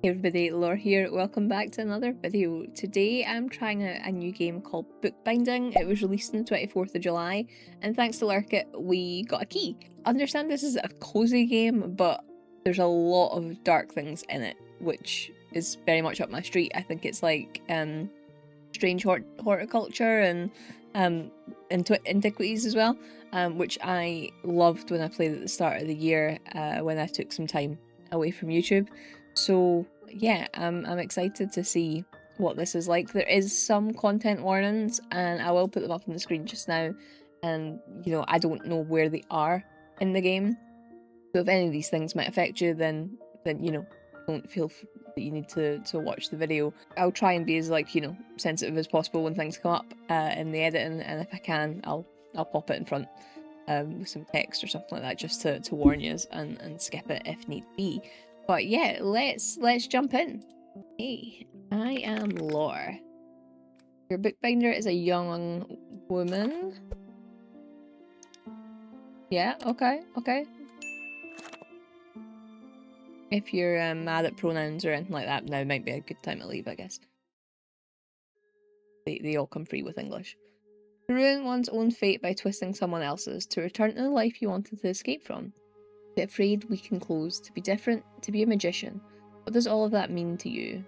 Hey everybody, Laura here. Welcome back to another video. Today I'm trying out a new game called Bookbinding. It was released on the 24th of July, and thanks to Lurkit, we got a key. I understand this is a cozy game, but there's a lot of dark things in it, which is very much up my street. I think it's like strange horticulture and antiquities as well, which I loved when I played at the start of the year when I took some time away from YouTube. So yeah, I'm excited to see what this is like. There is some content warnings, and I will put them up on the screen just now. And you know, I don't know where they are in the game, so if any of these things might affect you, then you know, don't feel that you need to watch the video. I'll try and be as sensitive as possible when things come up in the editing, and if I can, I'll pop it in front with some text or something like that, just to warn you and skip it if need be. But yeah, let's jump in. Hey, I am Lore. Your bookbinder is a young woman. Yeah, okay. If you're mad at pronouns or anything like that, now might be a good time to leave, I guess. They all come free with English. To ruin one's own fate by twisting someone else's, to return to the life you wanted to escape from. To be afraid, weak and closed, to be different, to be a magician. What does all of that mean to you?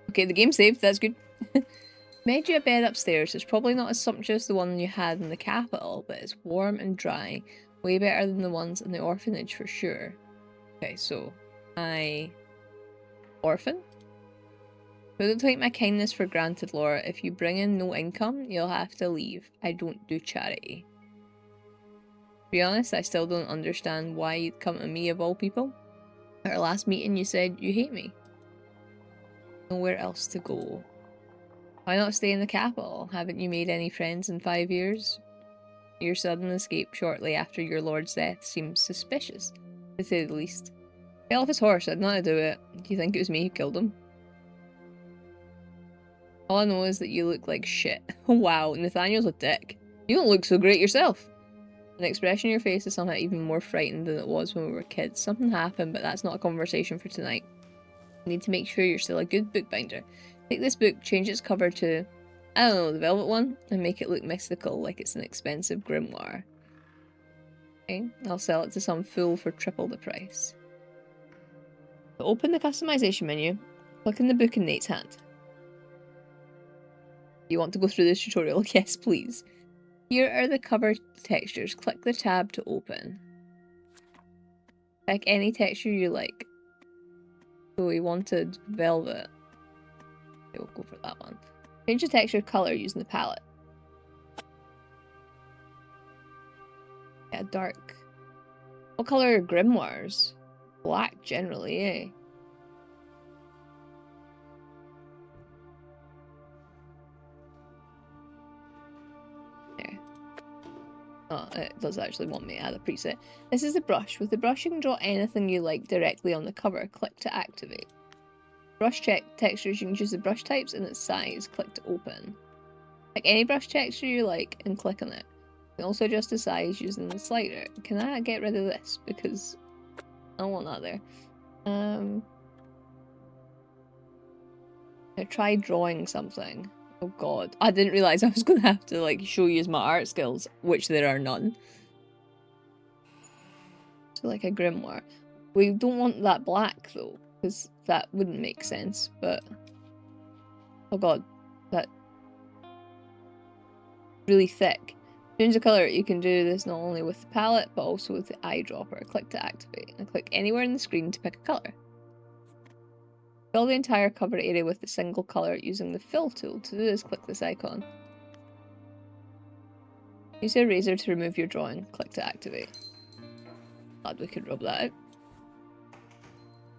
Okay, the game saved, that's good. Made you a bed upstairs. It's probably not as sumptuous as the one you had in the capital, but it's warm and dry. Way better than the ones in the orphanage for sure. Okay, so orphan? But don't take my kindness for granted, Laura. If you bring in no income, you'll have to leave. I don't do charity. To be honest, I still don't understand why you'd come to me of all people. At our last meeting, you said you hate me. Nowhere else to go. Why not stay in the capital? Haven't you made any friends in 5 years? Your sudden escape shortly after your lord's death seems suspicious, to say the least. Fell off his horse, I had nothing to do with it. Do you think it was me who killed him? All I know is that you look like shit. Wow, Nathaniel's a dick. You don't look so great yourself. An expression on your face is somehow even more frightened than it was when we were kids. Something happened, but that's not a conversation for tonight. You need to make sure you're still a good bookbinder. Take this book, change its cover to, I don't know, the velvet one, and make it look mystical, like it's an expensive grimoire. Okay, I'll sell it to some fool for triple the price. So open the customization menu, click in the book in Nate's hand. You want to go through this tutorial? Yes, please. Here are the cover textures. Click the tab to open. Pick any texture you like. So we wanted velvet. Okay, we'll go for that one. Change the texture color using the palette. Yeah, dark. What color are grimoires? Black generally, eh? There. Oh, it does actually want me to add a preset. This is the brush. With the brush you can draw anything you like directly on the cover. Click to activate. Brush check textures, you can choose the brush types and its size. Click to open. Pick any brush texture you like and click on it. You can also adjust the size using the slider. Can I get rid of this? Because I don't want that there. I tried drawing something. Oh god. I didn't realise I was going to have to like show you my art skills, which there are none. So like a grimoire. We don't want that black though, because that wouldn't make sense, but oh god, that really thick. Change the colour. You can do this not only with the palette, but also with the eyedropper. Click to activate, and click anywhere in the screen to pick a colour. Fill the entire cover area with a single colour using the fill tool. To do this, click this icon. Use a eraser to remove your drawing. Click to activate. Glad we could rub that out.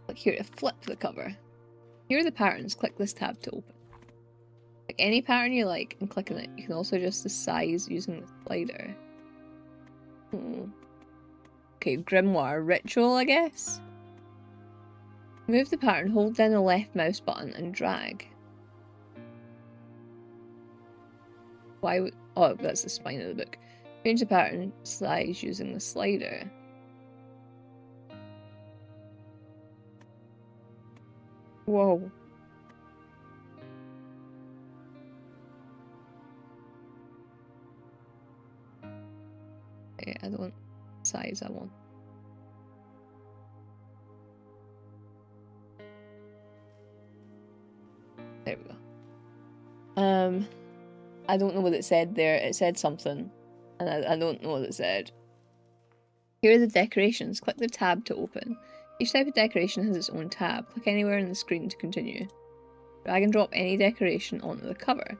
Click here to flip the cover. Here are the patterns. Click this tab to open. Pick any pattern you like and click on it. You can also adjust the size using the slider. Okay, grimoire ritual, I guess. Move the pattern, hold down the left mouse button and drag. Why would... Oh, that's the spine of the book. Change the pattern size using the slider. Whoa. Okay, I don't want size, I want. There we go. I don't know what it said there. It said something, and I don't know what it said. Here are the decorations. Click the tab to open. Each type of decoration has its own tab. Click anywhere on the screen to continue. Drag and drop any decoration onto the cover.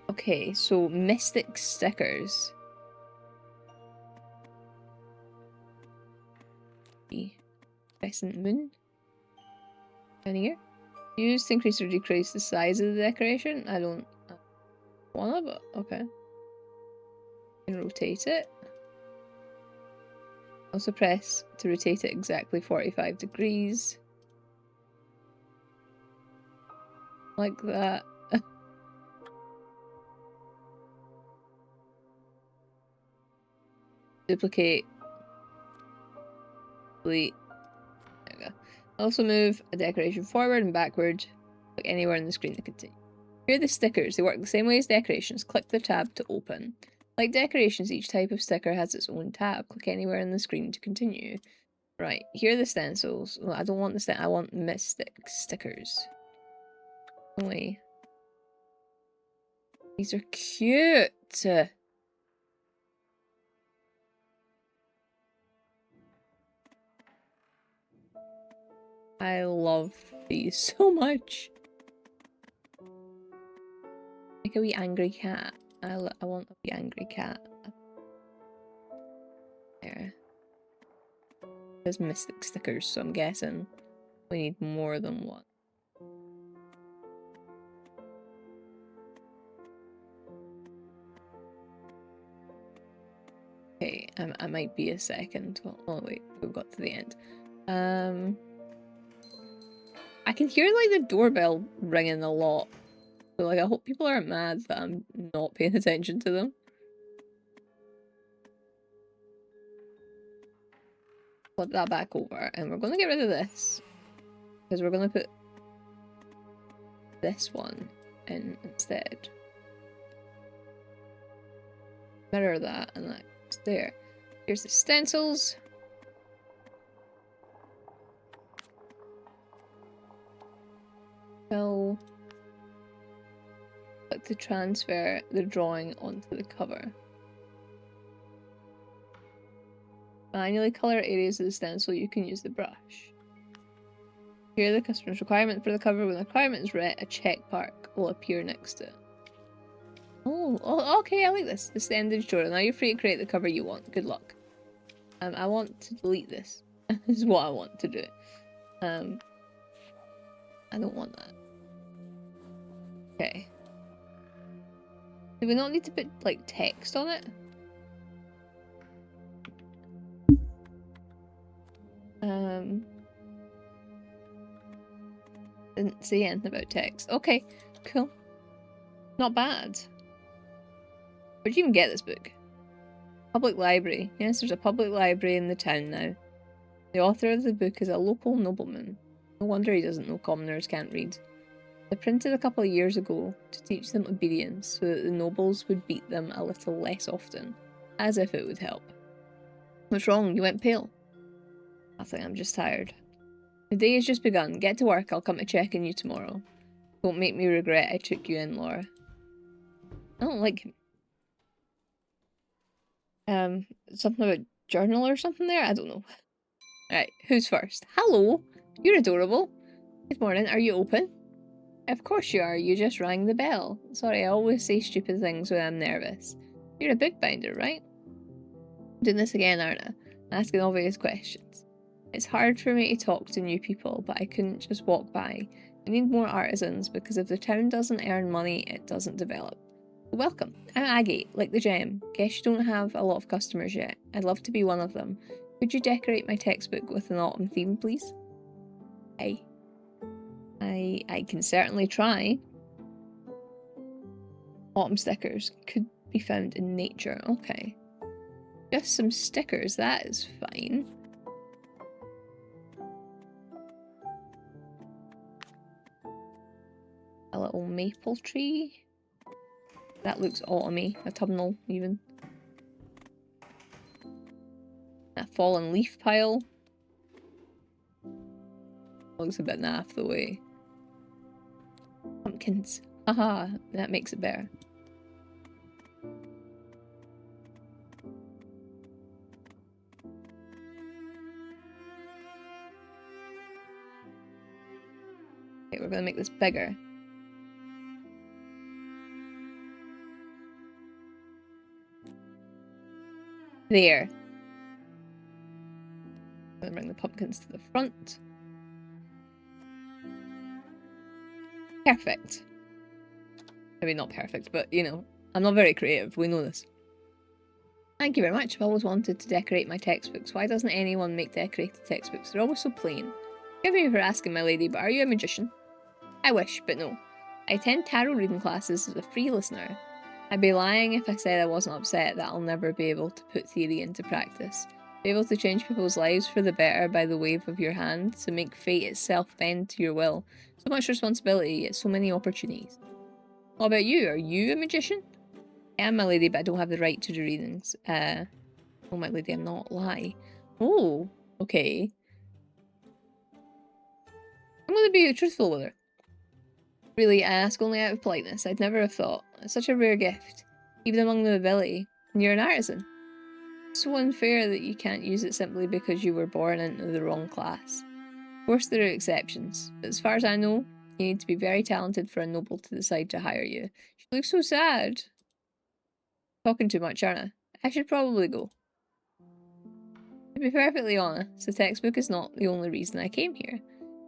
Okay, so mystic stickers. Crescent moon. Down here. Use to increase or decrease the size of the decoration. I don't wanna, but okay. And rotate it. Also press to rotate it exactly 45 degrees. Like that. Duplicate. Delete. There we go. Also move a decoration forward and backward. Click anywhere on the screen to continue. Here are the stickers. They work the same way as decorations. Click the tab to open. Like decorations, each type of sticker has its own tab. Click anywhere on the screen to continue. Right, here are the stencils. Well, I don't want the stencil. I want mystic stickers. Only. These are cute. I love these so much. Like a wee angry cat. I want a wee angry cat. There. There's mystic stickers, so I'm guessing we need more than one. Okay, I might be a second. Oh wait, we've got to the end. I can hear like the doorbell ringing a lot. So like I hope people aren't mad that I'm not paying attention to them. Flip that back over and we're gonna get rid of this. Because we're gonna put this one in instead. Mirror that and that's there. Here's the stencils. Well, click to transfer the drawing onto the cover. Manually color areas of the stencil, you can use the brush. Here are the customer's requirement for the cover. When the requirement is read, a check mark will appear next to it. Oh, okay, I like this. This is the end of the tutorial. Now you're free to create the cover you want. Good luck. I want to delete this. This is what I want to do. I don't want that. Okay. Do we not need to put, like, text on it? Didn't say anything about text. Okay, cool. Not bad. Where'd you even get this book? Public library. Yes, there's a public library in the town now. The author of the book is a local nobleman. No wonder he doesn't know commoners can't read. They printed a couple of years ago to teach them obedience so that the nobles would beat them a little less often, as if it would help. What's wrong? You went pale. Nothing, I'm just tired. The day has just begun. Get to work, I'll come to check on you tomorrow. Don't make me regret I took you in, Laura. I don't like him. Something about journal or something there? I don't know. Alright, who's first? Hello! You're adorable. Good morning, are you open? Of course you are, you just rang the bell. Sorry, I always say stupid things when I'm nervous. You're a bookbinder, right? I'm doing this again, aren't I? Asking obvious questions. It's hard for me to talk to new people, but I couldn't just walk by. We need more artisans, because if the town doesn't earn money, it doesn't develop. Welcome, I'm Aggie, like the gem. Guess you don't have a lot of customers yet. I'd love to be one of them. Could you decorate my textbook with an autumn theme, please? I can certainly try. Autumn stickers could be found in nature. Okay. Just some stickers, that is fine. A little maple tree. That looks autumny, autumnal even. A fallen leaf pile. Looks a bit naff the way. Pumpkins. Haha, that makes it better. Okay, we're gonna make this bigger. There. I'm gonna bring the pumpkins to the front. Perfect. Maybe not perfect, but you know, I'm not very creative, we know this. Thank you very much. I've always wanted to decorate my textbooks. Why doesn't anyone make decorated textbooks? They're always so plain. Forgive me for asking, my lady, but are you a magician? I wish, but no. I attend tarot reading classes as a free listener. I'd be lying if I said I wasn't upset that I'll never be able to put theory into practice. Be able to change people's lives for the better by the wave of your hand, to make fate itself bend to your will. So much responsibility, yet so many opportunities. What about you? Are you a magician? I am, my lady, but I don't have the right to do readings. Oh, my lady, I'm not. Lie. Oh, okay. I'm going to be truthful with her. Really, I ask only out of politeness. I'd never have thought. It's such a rare gift, even among the nobility. And you're an artisan. It's so unfair that you can't use it simply because you were born into the wrong class. Of course, there are exceptions, but as far as I know, you need to be very talented for a noble to decide to hire you. She looks so sad. Talking too much, aren't I? I should probably go. To be perfectly honest, the textbook is not the only reason I came here.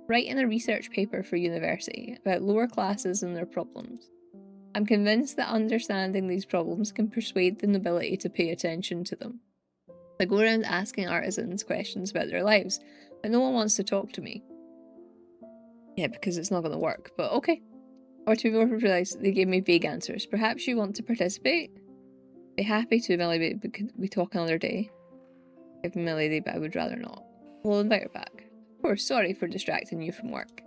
Writing a research paper for university about lower classes and their problems. I'm convinced that understanding these problems can persuade the nobility to pay attention to them. I go around asking artisans questions about their lives, but no one wants to talk to me. Yeah, because it's not going to work, but okay. Or to be more precise, they gave me vague answers. Perhaps you want to participate? Be happy to, my lady, but could we talk another day? Give me, my lady, but I would rather not. We'll invite her back. Of course, sorry for distracting you from work.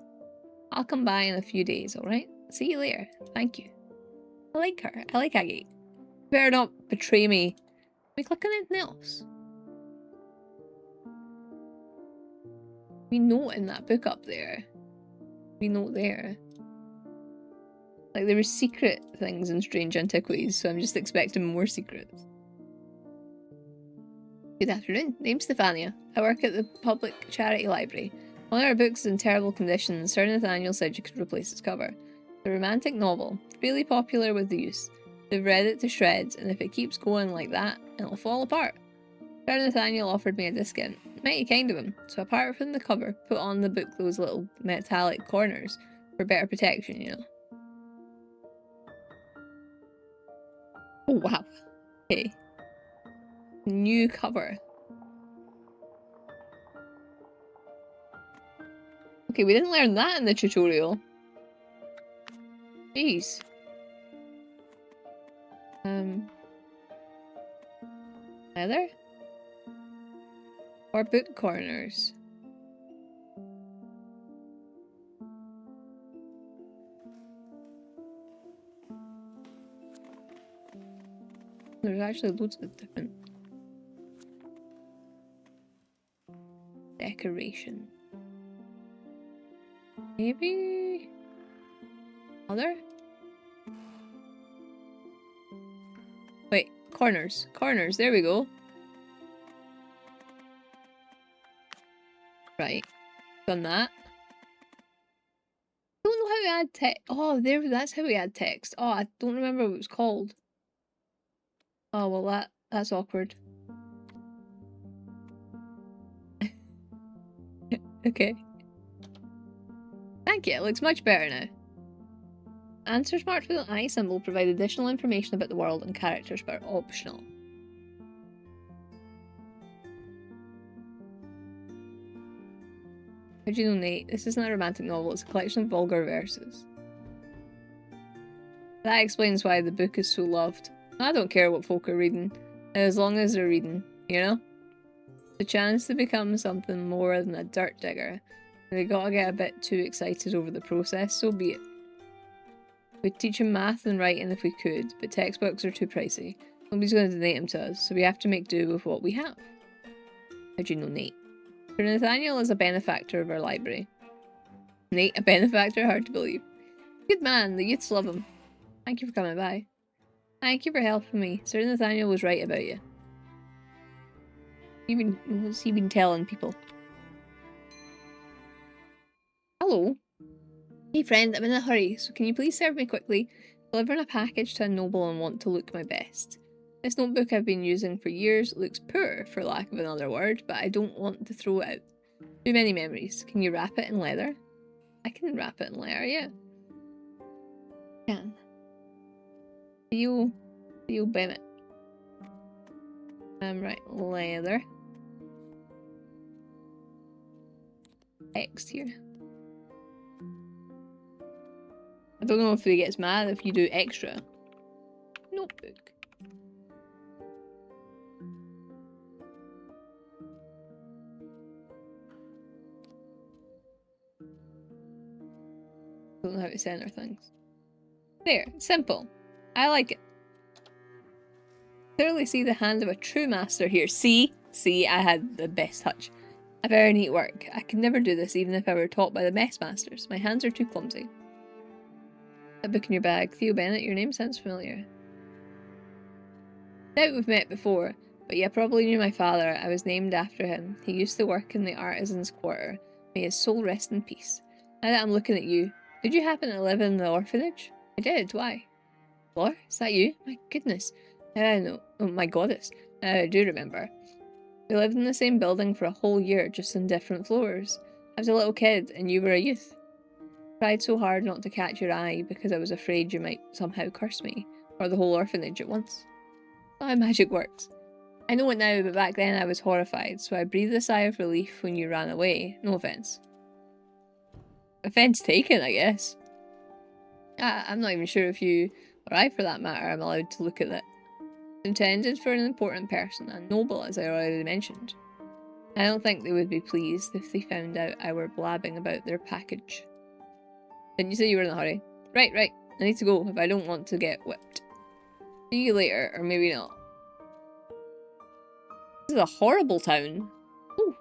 I'll come by in a few days, alright? See you later. Thank you. I like her. I like Agate. Better not betray me. Can we click on anything else? We note in that book up there. We note there. Like, there were secret things in Strange Antiquities, so I'm just expecting more secrets. Good afternoon. Name's Stefania. I work at the public charity library. One of our books is in terrible condition. Sir Nathaniel said you could replace its cover. It's a romantic novel, really popular with the youth. They've read it to shreds, and if it keeps going like that, it'll fall apart. Sir Nathaniel offered me a discount. Mighty kind of him. So apart from the cover, put on the book those little metallic corners for better protection, you know. Oh wow. Okay. New cover. Okay, we didn't learn that in the tutorial. Jeez. Leather? Or book corners? There's actually loads of different decoration. Maybe other? Wait, corners. Corners, there we go. Right. Done that. I don't know how to add text. Oh, that's how we add text. Oh, I don't remember what it was called. Oh, well that's awkward. Okay. Thank you, it looks much better now. Answers marked with an eye symbol provide additional information about the world and characters, but are optional. How do you know, Nate? This isn't a romantic novel, it's a collection of vulgar verses. That explains why the book is so loved. I don't care what folk are reading, as long as they're reading, you know? The chance to become something more than a dirt digger. They gotta get a bit too excited over the process, so be it. We'd teach him math and writing if we could, but textbooks are too pricey. Nobody's going to donate them to us, so we have to make do with what we have. How do you know Nate? Sir Nathaniel is a benefactor of our library. Nate, a benefactor? Hard to believe. Good man, the youths love him. Thank you for coming by. Thank you for helping me. Sir Nathaniel was right about you. What's he been telling people? Hello. Hey friend, I'm in a hurry, so can you please serve me quickly? Delivering a package to a noble and want to look my best. This notebook I've been using for years looks poor, for lack of another word, but I don't want to throw it out. Too many memories. Can you wrap it in leather? I can wrap it in leather, yeah. Can. Theo Bennett. Right, leather. Text here. I don't know if he gets mad if you do extra. Notebook. Don't know how to center things. There, simple. I like it. Clearly see the hand of a true master here. See, I had the best touch. A very neat work. I could never do this even if I were taught by the best masters. My hands are too clumsy. A book in your bag. Theo Bennett, your name sounds familiar. Doubt we've met before, but you probably knew my father. I was named after him. He used to work in the artisans' quarter. May his soul rest in peace. Now that I'm looking at you, did you happen to live in the orphanage? I did. Why? Flor? Is that you? My goodness. How did I know? Oh, my goddess. I do remember. We lived in the same building for a whole year, just on different floors. I was a little kid, and you were a youth. I tried so hard not to catch your eye because I was afraid you might somehow curse me, or the whole orphanage at once. That's how magic works. I know it now, but back then I was horrified, so I breathed a sigh of relief when you ran away. No offence. Offence taken, I guess. I'm not even sure if you, or I for that matter, am allowed to look at it. It's intended for an important person, and noble, as I already mentioned. I don't think they would be pleased if they found out I were blabbing about their package. Didn't you say you were in a hurry? Right. I need to go if I don't want to get whipped. See you later, or maybe not. This is a horrible town. Ooh.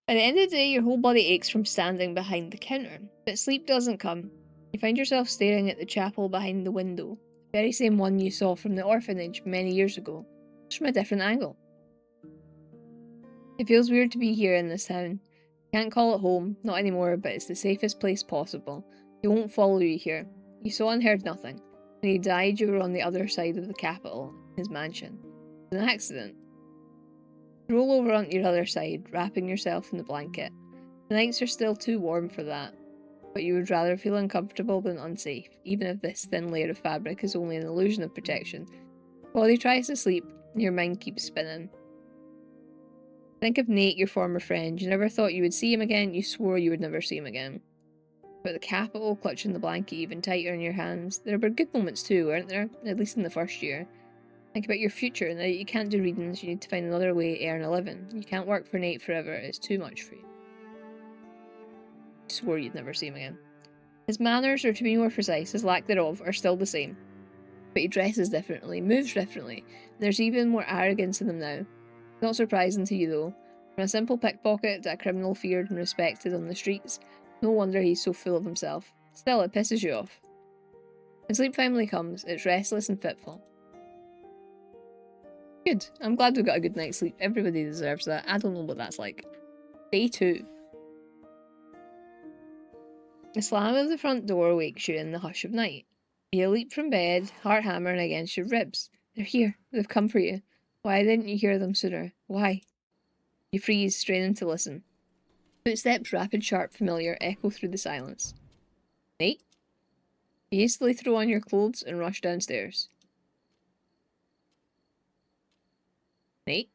By the end of the day, your whole body aches from standing behind the counter, but sleep doesn't come. You find yourself staring at the chapel behind the window, the very same one you saw from the orphanage many years ago, just from a different angle. It feels weird to be here in this town. Can't call it home, not anymore, but it's the safest place possible. He won't follow you here. You saw and heard nothing. When he died, you were on the other side of the capital, his mansion. It was an accident. You roll over onto your other side, wrapping yourself in the blanket. The nights are still too warm for that, but you would rather feel uncomfortable than unsafe, even if this thin layer of fabric is only an illusion of protection. While he tries to sleep, your mind keeps spinning. Think of Nate, your former friend. You never thought you would see him again, you swore you would never see him again. But the capital, clutching the blanket even tighter in your hands. There were good moments too, weren't there? At least in the first year. Think about your future. Now that you can't do readings, you need to find another way to earn a living. You can't work for Nate forever, it's too much for you. You swore you'd never see him again. His manners, or to be more precise, his lack thereof, are still the same. But he dresses differently, moves differently, and there's even more arrogance in him now. Not surprising to you though. From a simple pickpocket to a criminal feared and respected on the streets, no wonder he's so full of himself. Still, it pisses you off. When sleep finally comes, it's restless and fitful. Good. I'm glad we got a good night's sleep. Everybody deserves that. I don't know what that's like. Day 2. The slam of the front door wakes you in the hush of night. You leap from bed, heart hammering against your ribs. They're here. They've come for you. Why didn't you hear them sooner? Why? You freeze, straining to listen. Footsteps, rapid, sharp, familiar, echo through the silence. Nate? You hastily throw on your clothes and rush downstairs. Nate?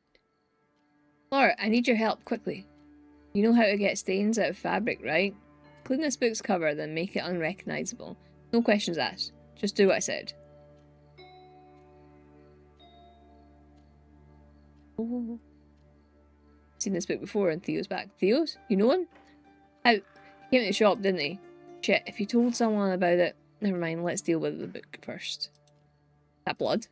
Laura, I need your help, quickly. You know how to get stains out of fabric, right? Clean this book's cover, then make it unrecognisable. No questions asked. Just do what I said. Oh. Seen this book before, and Theo's back. Theo's? You know him? How? He came to the shop, didn't he? Shit, if you told someone about it, Never mind, let's deal with the book first. That blood?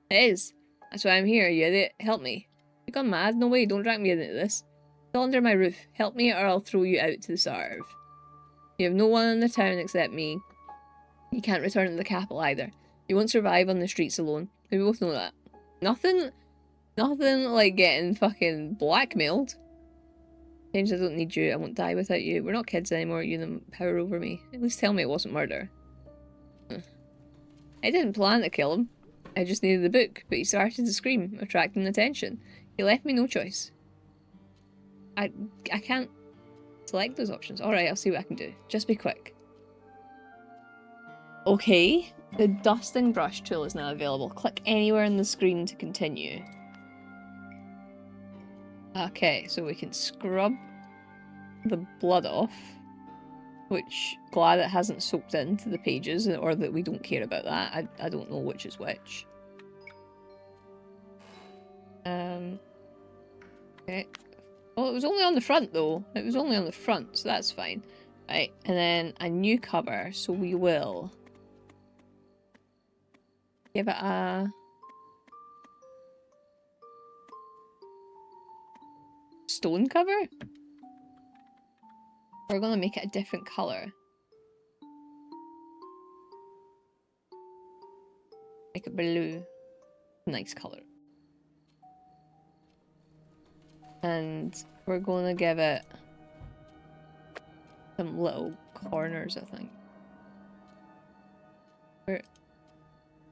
It is. That's why I'm here, you idiot. Help me. You gone mad? No way, don't drag me into this. Still under my roof. Help me or I'll throw you out to the starve. You have no one in the town except me. You can't return to the capital either. You won't survive on the streets alone. We both know that. Nothing like getting fucking blackmailed. James, I don't need you. I won't die without you. We're not kids anymore. You have the power over me. At least tell me it wasn't murder. I didn't plan to kill him. I just needed the book, but he started to scream, attracting attention. He left me no choice. I can't select those options. Alright, I'll see what I can do. Just be quick. Okay. The dusting brush tool is now available. Click anywhere on the screen to continue. Okay, so we can scrub the blood off. Which, glad it hasn't soaked into the pages, or that we don't care about that. I don't know which is which. Okay. Well, it was only on the front, though. It was only on the front, so that's fine. Right, and then a new cover, so we will give it a... stone cover? We're gonna make it a different colour. Make it blue. Nice colour. And we're gonna give it some little corners, I think.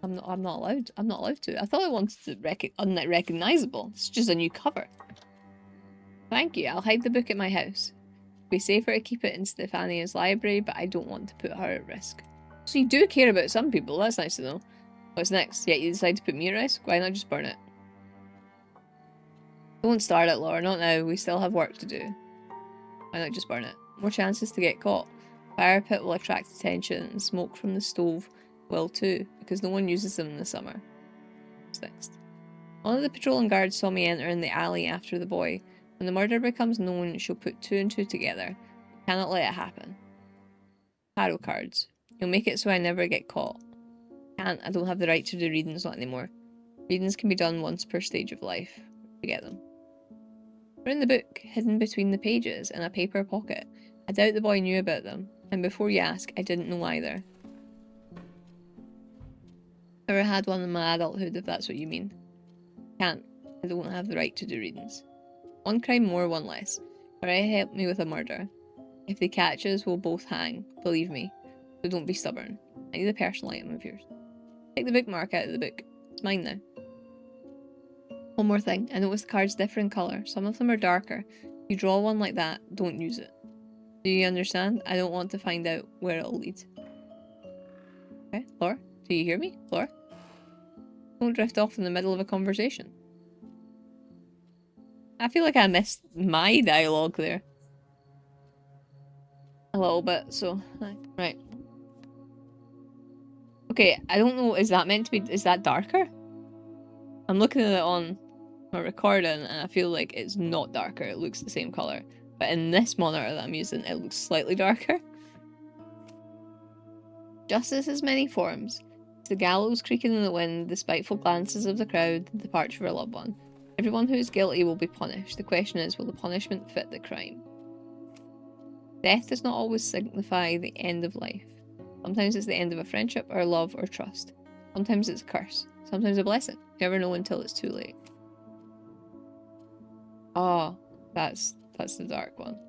I'm not allowed to. I thought I wanted to unrecognisable. It's just a new cover. Thank you. I'll hide the book at my house. It'd be safer to keep it in Stefania's library, but I don't want to put her at risk. So you do care about some people. That's nice to know. What's next? Yeah, you decide to put me at risk? Why not just burn it? Don't start it, Laura. Not now. We still have work to do. Why not just burn it? More chances to get caught. Fire pit will attract attention, and smoke from the stove will too, because no one uses them in the summer. What's next? One of the patrolling guards saw me enter in the alley after the boy. When the murder becomes known, she'll put 2 and 2 together. We cannot let it happen. Tarot cards. You'll make it so I never get caught. Can't. I don't have the right to do readings, not anymore. Readings can be done once per stage of life. We get them. We're in the book, hidden between the pages, in a paper pocket. I doubt the boy knew about them, and before you ask, I didn't know either. Never had one in my adulthood, if that's what you mean. Can't. I don't have the right to do readings. One crime more, one less. Alright, help me with a murder. If they catch us, we'll both hang. Believe me. So don't be stubborn. I need a personal item of yours. Take the bookmark out of the book. It's mine now. One more thing. I noticed the cards differ in colour. Some of them are darker. If you draw one like that, don't use it. Do you understand? I don't want to find out where it'll lead. Okay, Laura? Do you hear me? Laura? Don't drift off in the middle of a conversation. I feel like I missed my dialogue there. A little bit, so... Right. Okay, I don't know, is that meant to be... Is that darker? I'm looking at it on my recording and I feel like it's not darker, it looks the same colour. But in this monitor that I'm using, it looks slightly darker. Justice has many forms. It's the gallows creaking in the wind, the spiteful glances of the crowd, the departure of a loved one. Everyone who is guilty will be punished. The question is, will the punishment fit the crime? Death does not always signify the end of life. Sometimes it's the end of a friendship, or love, or trust. Sometimes it's a curse. Sometimes a blessing. You never know until it's too late. Oh, that's the dark one.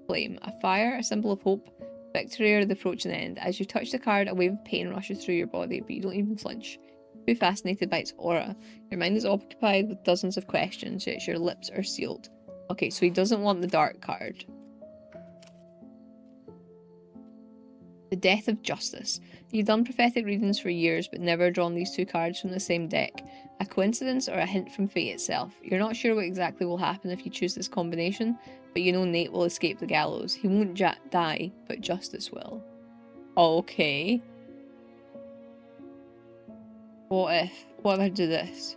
Flame. A fire, a symbol of hope, victory, or the approaching end. As you touch the card, a wave of pain rushes through your body, but you don't even flinch. You're fascinated by its aura. Your mind is occupied with dozens of questions, yet your lips are sealed. Okay, so he doesn't want the dark card. The Death of Justice. You've done prophetic readings for years, but never drawn these 2 cards from the same deck. A coincidence or a hint from fate itself. You're not sure what exactly will happen if you choose this combination, but you know Nate will escape the gallows. He won't die, but justice will. Okay. What if I do this?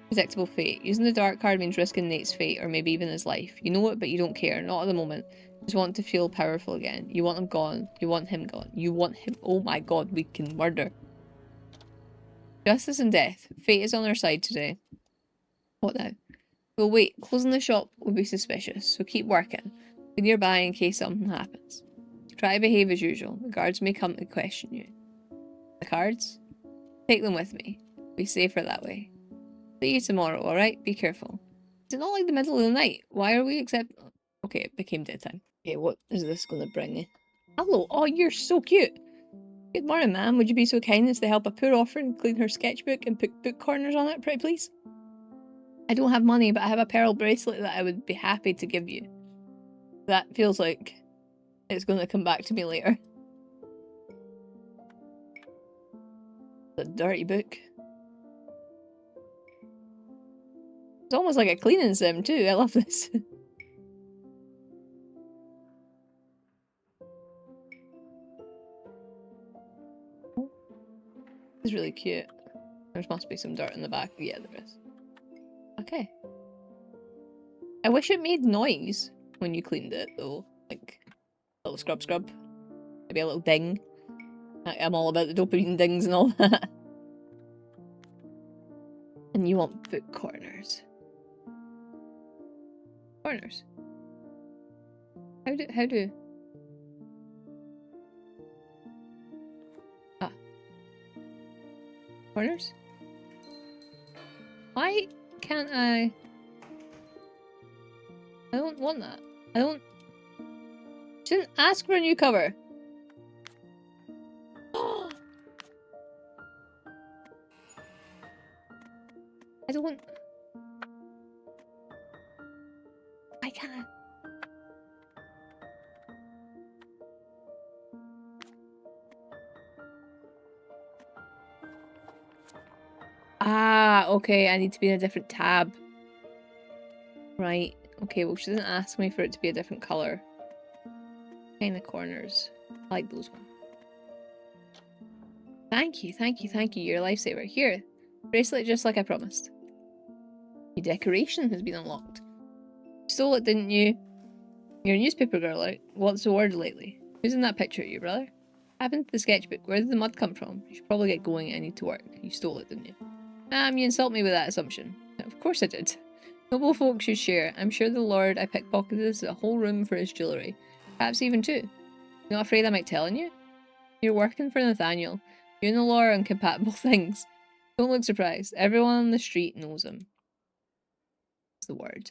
Predictable fate. Using the dark card means risking Nate's fate, or maybe even his life. You know it, but you don't care. Not at the moment. Just want to feel powerful again. You want him gone. You want him gone. You want him. Oh my god, we can murder. Justice and death. Fate is on our side today. What now? We'll wait. Closing the shop will be suspicious, so keep working. Be nearby in case something happens. Try to behave as usual. The guards may come to question you. The cards? Take them with me. Be safer that way. See you tomorrow, alright? Be careful. Is it not like the middle of the night? Why are we Okay, it became daytime. Okay, what is this going to bring me? Hello. Oh, you're so cute. Good morning, ma'am. Would you be so kind as to help a poor orphan clean her sketchbook and put book corners on it, pretty please? I don't have money, but I have a pearl bracelet that I would be happy to give you. That feels like it's going to come back to me later. The dirty book. It's almost like a cleaning sim too. I love this. It's really cute. There must be some dirt in the back. Yeah, there is. Okay. I wish it made noise when you cleaned it though. Like a little scrub scrub. Maybe a little ding. I'm all about the dopamine dings and all that. And you want book corners. Corners. How do Ah. Corners? Why can't I don't want that. I don't shouldn't ask for a new cover. I don't want I can't. Ah, okay, I need to be in a different tab. Right. Okay, well she doesn't ask me for it to be a different colour. Kind of corners. I like those ones. Thank you, thank you, thank you. You're a lifesaver. Here. Bracelet just like I promised. Your decoration has been unlocked. You stole it, didn't you? You're a newspaper girl, right? What's the word lately? Who's in that picture of you, brother? Happened to the sketchbook. Where did the mud come from? You should probably get going. I need to work. You stole it, didn't you? You insult me with that assumption. Of course I did. Noble folk should share. I'm sure the lord I pickpocketed is a whole room for his jewellery. Perhaps even two. You're not afraid I might tell on you? You're working for Nathaniel. You and the law are incompatible things. Don't look surprised. Everyone on the street knows him. That's the word.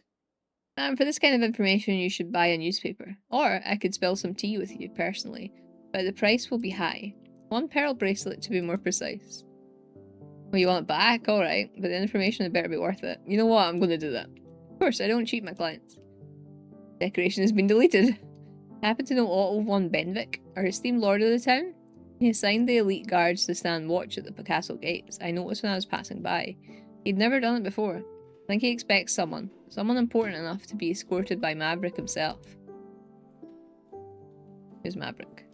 For this kind of information, you should buy a newspaper. Or I could spill some tea with you, personally. But the price will be high. 1 pearl bracelet, to be more precise. Well, you want it back? Alright. But the information had better be worth it. You know what? I'm going to do that. Of course, I don't cheat my clients. Decoration has been deleted. I happen to know Otto von Benwick, our esteemed lord of the town. He assigned the elite guards to stand watch at the castle gates. I noticed when I was passing by. He'd never done it before. I think he expects someone important enough to be escorted by Maverick himself. Who's Maverick?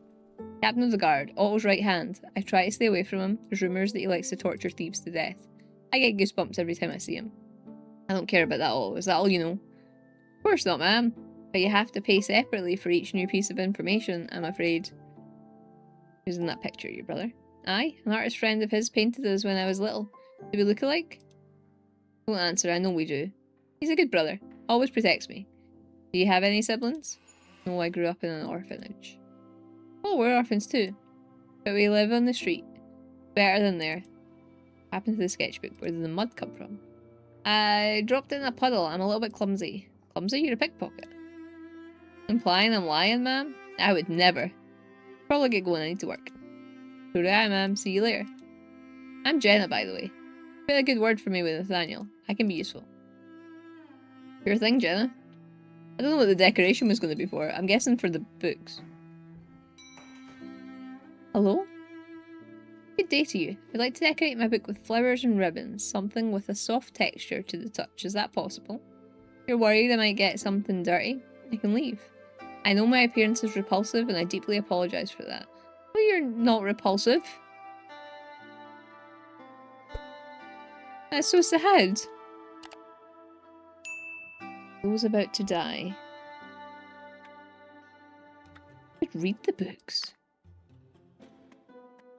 Captain of the guard, Otto's right hand. I try to stay away from him. There's rumours that he likes to torture thieves to death. I get goosebumps every time I see him. I don't care about that all. Is that all you know? Of course not, ma'am. But you have to pay separately for each new piece of information, I'm afraid. Who's in that picture, your brother? Aye, an artist friend of his painted us when I was little. Do we look alike? Don't answer, I know we do. He's a good brother. Always protects me. Do you have any siblings? No, I grew up in an orphanage. Oh, we're orphans too. But we live on the street. Better than there. What happened to the sketchbook? Where did the mud come from? I dropped it in a puddle. I'm a little bit clumsy. Clumsy? You're a pickpocket. Implying I'm lying, ma'am? I would never. Probably get going, I need to work. So do I, ma'am. See you later. I'm Jenna, by the way. Put a good word for me with Nathaniel. I can be useful. Sure thing, Jenna. I don't know what the decoration was going to be for. I'm guessing for the books. Hello? Good day to you. I'd like to decorate my book with flowers and ribbons. Something with a soft texture to the touch. Is that possible? If you're worried I might get something dirty, I can leave. I know my appearance is repulsive and I deeply apologise for that. Well, you're not repulsive. That's so sad. Those about to die. should read the books.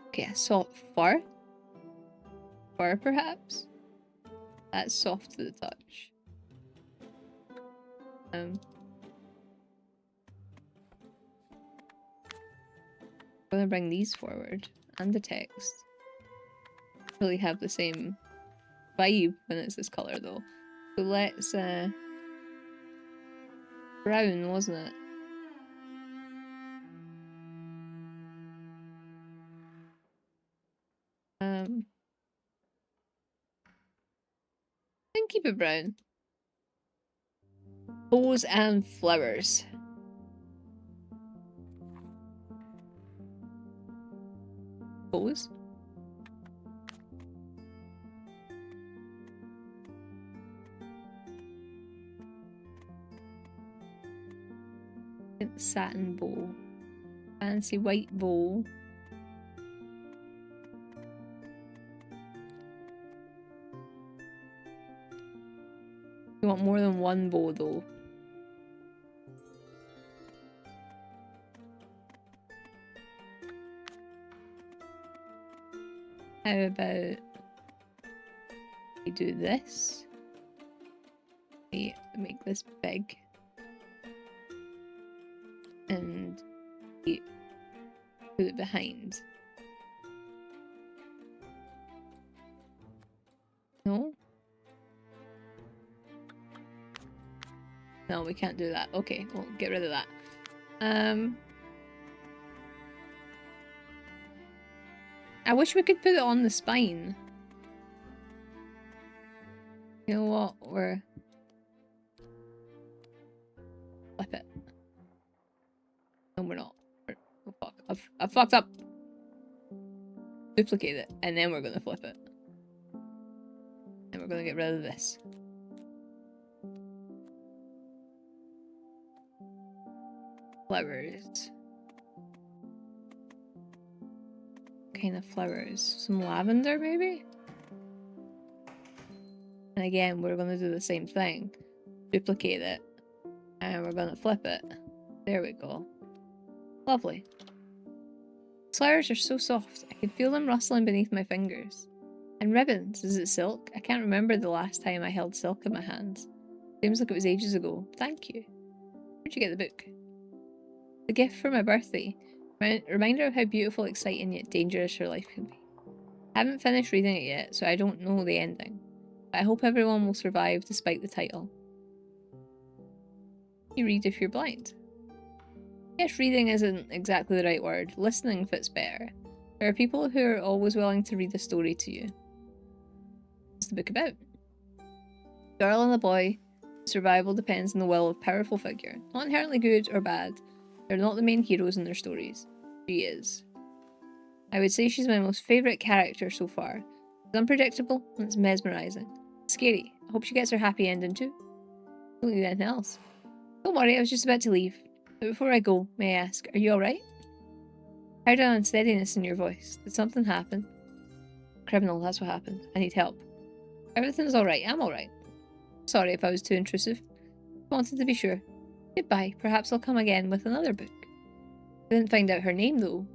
Okay, I saw fur. Fur, perhaps? That's soft to the touch. I'm gonna bring these forward. And the text. Really have the same vibe when it's this colour though. So let's brown, wasn't it? I can keep it brown. Bows and flowers. Bows? Satin bow. Fancy white bow. You want more than one bow though. How about we do this? We make this big. And we put it behind. No? No, we can't do that. Okay, we'll get rid of that. I wish we could put it on the spine. You know what? Flip it. No, we're not. Oh fuck. I've fucked up. Duplicate it, and then we're gonna flip it. And we're gonna get rid of this. Flowers. What kind of flowers? Some lavender, maybe? And again, we're gonna do the same thing. Duplicate it. And we're gonna flip it. There we go. Lovely. Flowers are so soft. I can feel them rustling beneath my fingers. And ribbons. Is it silk? I can't remember the last time I held silk in my hands. Seems like it was ages ago. Thank you. Where'd you get the book? The gift for my birthday. Reminder of how beautiful, exciting, yet dangerous your life can be. I haven't finished reading it yet, so I don't know the ending. But I hope everyone will survive despite the title. You read if you're blind. Yes, reading isn't exactly the right word. Listening fits better. There are people who are always willing to read a story to you. What's the book about? Girl and a boy. Survival depends on the will of a powerful figure. Not inherently good or bad. They're not the main heroes in their stories. She is. I would say she's my most favourite character so far. It's unpredictable and it's mesmerising. It's scary. I hope she gets her happy ending too. Don't need anything else. Don't worry, I was just about to leave. But before I go, may I ask, are you alright? Heard an unsteadiness in your voice. Did something happen? Criminal, that's what happened. I need help. Everything's alright, I'm alright. Sorry if I was too intrusive. Wanted to be sure. Goodbye, perhaps I'll come again with another book. I didn't find out her name though.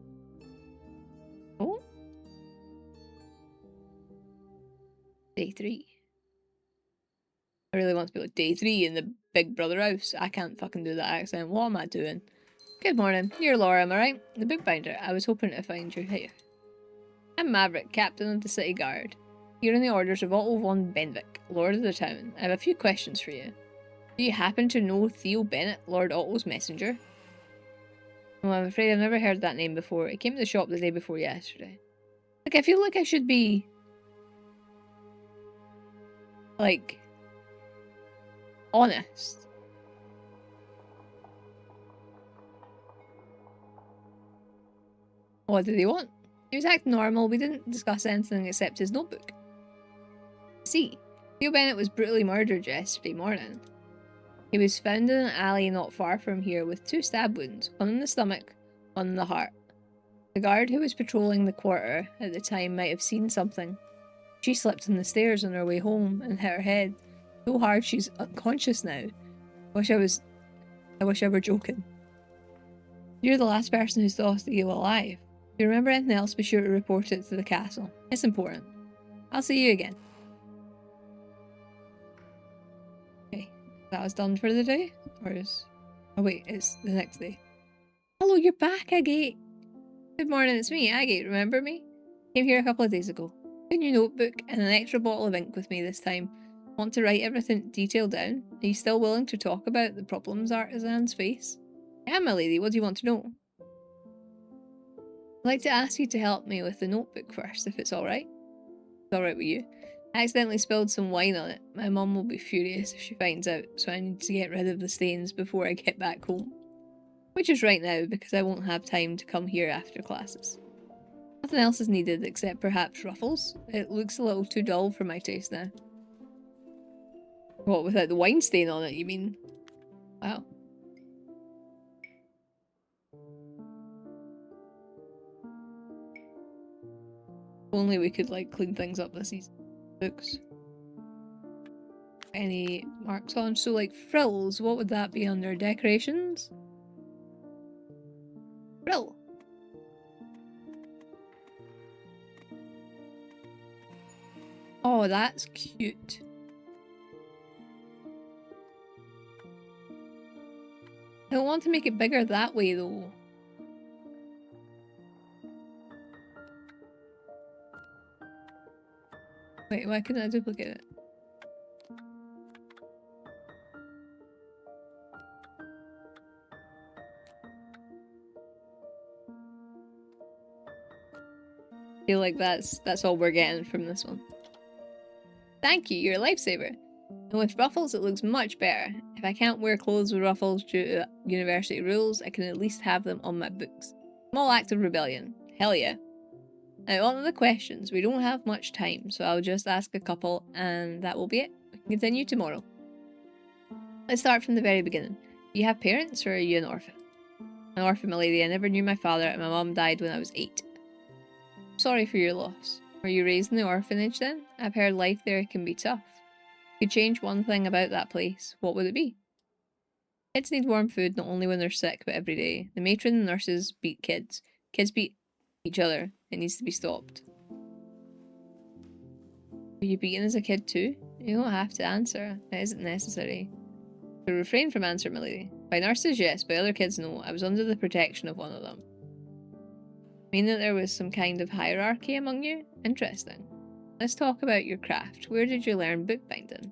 Oh? Day 3. I really want to be like, day 3 in the Big Brother house. I can't fucking do that accent. What am I doing? Good morning. You're Laura, am I right? The bookbinder. I was hoping to find you here. I'm Maverick, captain of the city guard. Here in the orders of Otto von Benwick, lord of the town. I have a few questions for you. Do you happen to know Theo Bennett, Lord Otto's messenger? No, I'm afraid I've never heard that name before. It came to the shop the day before yesterday. Like, I feel like I should be... like... honest. What did he want? He was acting normal. We didn't discuss anything except his notebook. See, Theo Bennett was brutally murdered yesterday morning. He was found in an alley not far from here with 2 stab wounds, one in the stomach, one in the heart. The guard who was patrolling the quarter at the time might have seen something. She slipped on the stairs on her way home and hit her head so hard she's unconscious now. I wish I were joking. You're the last person who's thought of you alive. If you remember anything else, be sure to report it to the castle. It's important. I'll see you again. Okay, that was done for the day? Or is... Oh wait, it's the next day. Hello, you're back, Agate! Good morning, it's me, Agate, remember me? Came here a couple of days ago. A new notebook and an extra bottle of ink with me this time. Want to write everything detailed down? Are you still willing to talk about the problems artisans face? Yeah, my lady, what do you want to know? I'd like to ask you to help me with the notebook first, if it's alright. It's alright with you. I accidentally spilled some wine on it. My mum will be furious if she finds out, so I need to get rid of the stains before I get back home. Which is right now, because I won't have time to come here after classes. Nothing else is needed except perhaps ruffles. It looks a little too dull for my taste now. What, without the wine stain on it, you mean? Wow. Only we could, like, clean things up this season. Books. Any marks on? So, like, frills, what would that be under? Decorations? Frill. Oh, that's cute. I don't want to make it bigger that way, though. Wait, why couldn't I duplicate it? I feel like that's all we're getting from this one. Thank you, you're a lifesaver. And with ruffles, it looks much better. If I can't wear clothes with ruffles due to university rules, I can at least have them on my books. Small act of rebellion. Hell yeah. Now, on to the questions. We don't have much time, so I'll just ask a couple, and that will be it. We can continue tomorrow. Let's start from the very beginning. Do you have parents, or are you an orphan? An orphan, my lady. I never knew my father, and my mum died when I was 8. Sorry for your loss. Were you raised in the orphanage then? I've heard life there can be tough. If you could change one thing about that place, what would it be? Kids need warm food not only when they're sick, but every day. The matron and nurses beat kids. Kids beat each other. It needs to be stopped. Were you beaten as a kid too? You don't have to answer. It isn't necessary. To refrain from answering, my lady. By nurses, yes. By other kids, no. I was under the protection of one of them. Mean that there was some kind of hierarchy among you? Interesting. Let's talk about your craft. Where did you learn bookbinding?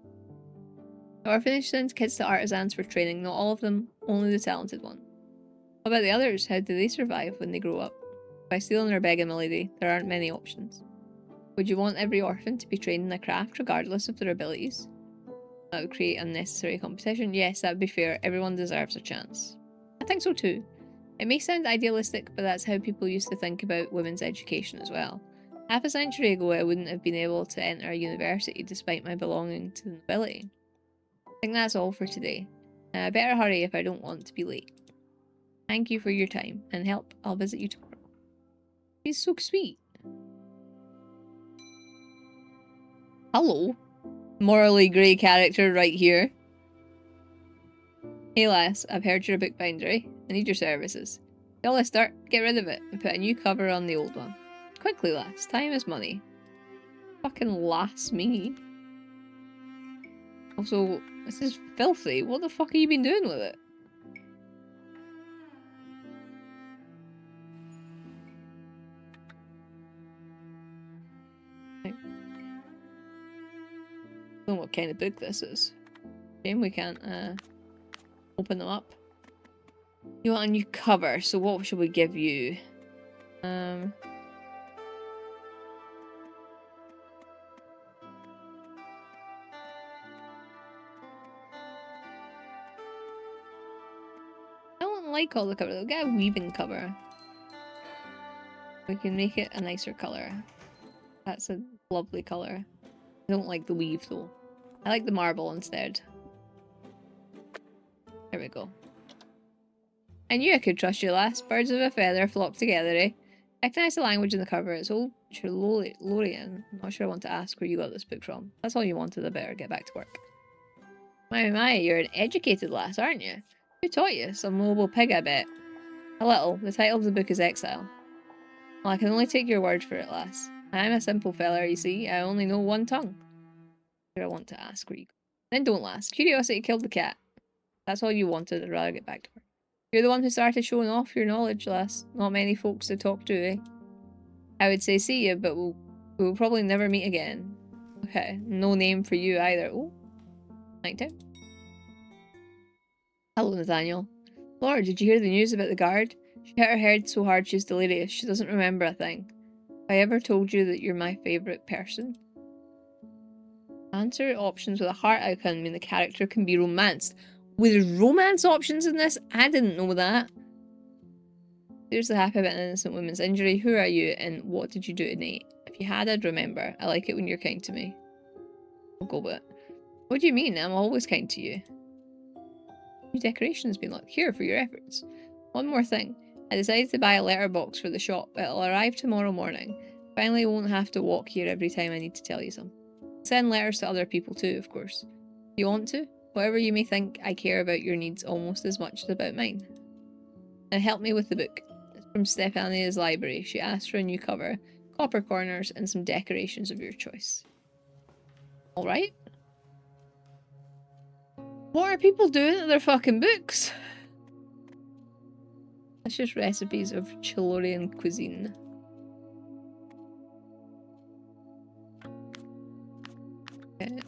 The orphanage sends kids to artisans for training, not all of them, only the talented one. What about the others? How do they survive when they grow up? By stealing or begging, my lady, there aren't many options. Would you want every orphan to be trained in a craft regardless of their abilities? That would create unnecessary competition. Yes, that would be fair. Everyone deserves a chance. I think so too. It may sound idealistic, but that's how people used to think about women's education as well. Half a century ago, I wouldn't have been able to enter a university despite my belonging to the nobility. I think that's all for today. I better hurry if I don't want to be late. Thank you for your time and help. I'll visit you tomorrow. He's so sweet. Hello. Morally grey character right here. Hey lass, I've heard you're a bookbinder, eh? I need your services. Y'all start, get rid of it and put a new cover on the old one. Quickly lass, time is money. Fucking lass me. Also, this is filthy. What the fuck have you been doing with it? I don't know what kind of book this is. Shame we can't open them up. You want a new cover, so what should we give you? I don't like all the covers. We'll get a weaving cover. We can make it a nicer colour. That's a lovely colour. I don't like the weave though. I like the marble instead. There we go. I knew I could trust you, lass. Birds of a feather flock together, eh? Recognize the language in the cover. It's old Trelorian. Not sure I want to ask where you got this book from. That's all you wanted. I better get back to work. My, you're an educated lass, aren't you? Who taught you? Some noble pig, I bet. A little. The title of the book is Exile. Well, I can only take your word for it, lass. I'm a simple fella, you see. I only know one tongue. I want to ask where you go. Then don't last. Curiosity killed the cat. That's all you wanted. I'd rather get back to work. You're the one who started showing off your knowledge, lass. Not many folks to talk to, eh? I would say see you, but we'll probably never meet again. Okay, no name for you either. Oh, nighttime. Hello, Nathaniel. Laura, did you hear the news about the guard? She hit her head so hard she's delirious. She doesn't remember a thing. Have I ever told you that you're my favourite person? Answer options with a heart icon mean the character can be romanced. With romance options in this? I didn't know that. Here's the happy about an innocent woman's injury. Who are you and what did you do to Nate? If you had, I'd remember. I like it when you're kind to me. I'll go with it. What do you mean? I'm always kind to you. New decoration has been left here for your efforts. One more thing. I decided to buy a letterbox for the shop. It'll arrive tomorrow morning. Finally, won't have to walk here every time I need to tell you something. Send letters to other people too, of course. If you want to. Whatever you may think, I care about your needs almost as much as about mine. And help me with the book. It's from Stefania's library. She asked for a new cover, copper corners, and some decorations of your choice. Alright. What are people doing to their fucking books? That's just recipes of Chilorean cuisine. Okay.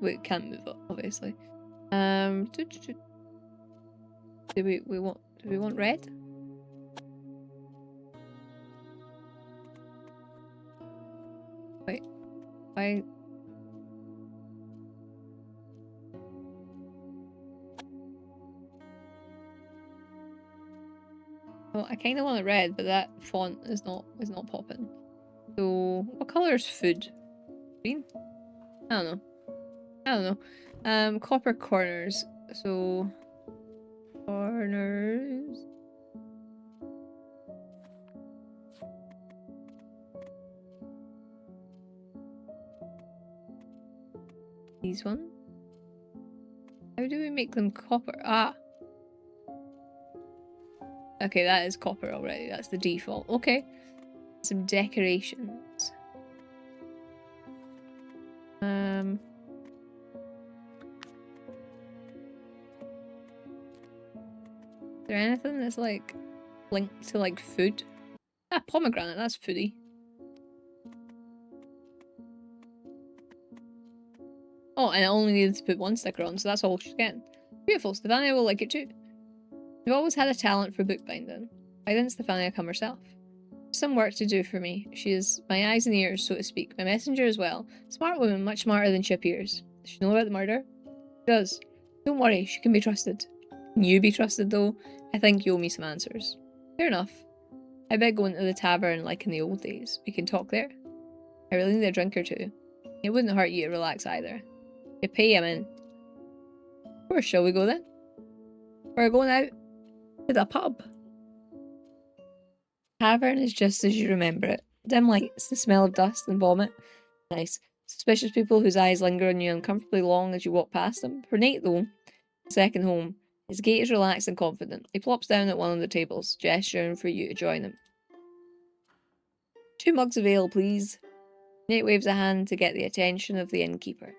We can't move up, obviously. Do we want red? Wait, why? Well, I kind of want it red, but that font is not popping. So, what color is food? Green? I don't know. Copper corners. So, corners. These ones. How do we make them copper? Ah. Okay, that is copper already. That's the default. Okay. Some decorations. Is there anything that's like linked to like food? Ah, pomegranate, that's foodie. Oh, and I only needed to put one sticker on, so that's all she's getting. Beautiful, Stefania will like it too. You've always had a talent for bookbinding. Why didn't Stefania come herself? Some work to do for me. She is my eyes and ears, so to speak. My messenger as well. Smart woman, much smarter than she appears. Does she know about the murder? She does. Don't worry, she can be trusted. Can you be trusted though? I think you owe me some answers. Fair enough. I bet going to the tavern like in the old days. We can talk there. I really need a drink or two. It wouldn't hurt you to relax either. You pay him in. Of course, shall we go then? We're going out to the pub. Tavern is just as you remember it. Dim lights, the smell of dust and vomit. Nice. Suspicious people whose eyes linger on you uncomfortably long as you walk past them. For Nate, though, second home. His gait is relaxed and confident. He plops down at one of the tables, gesturing for you to join him. 2 mugs of ale, please. Nate waves a hand to get the attention of the innkeeper.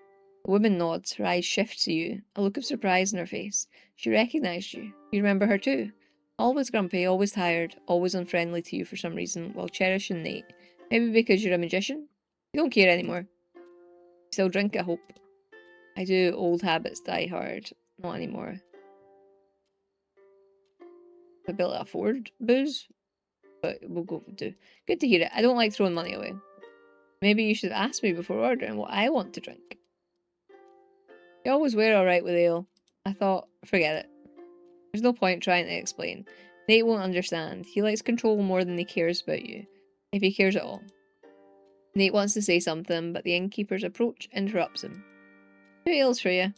The woman nods, her eyes shift to you, a look of surprise in her face. She recognised you. You remember her too. Always grumpy, always tired, always unfriendly to you for some reason, while cherishing Nate. Maybe because you're a magician? You don't care anymore. You still drink, I hope. I do. Old habits die hard. Not anymore. I'd be able to afford booze, but we'll go do. Good to hear it. I don't like throwing money away. Maybe you should ask me before ordering what I want to drink. You always were alright with ale. I thought, forget it. There's no point trying to explain. Nate won't understand. He likes control more than he cares about you. If he cares at all. Nate wants to say something, but the innkeeper's approach interrupts him. 2 ales for you.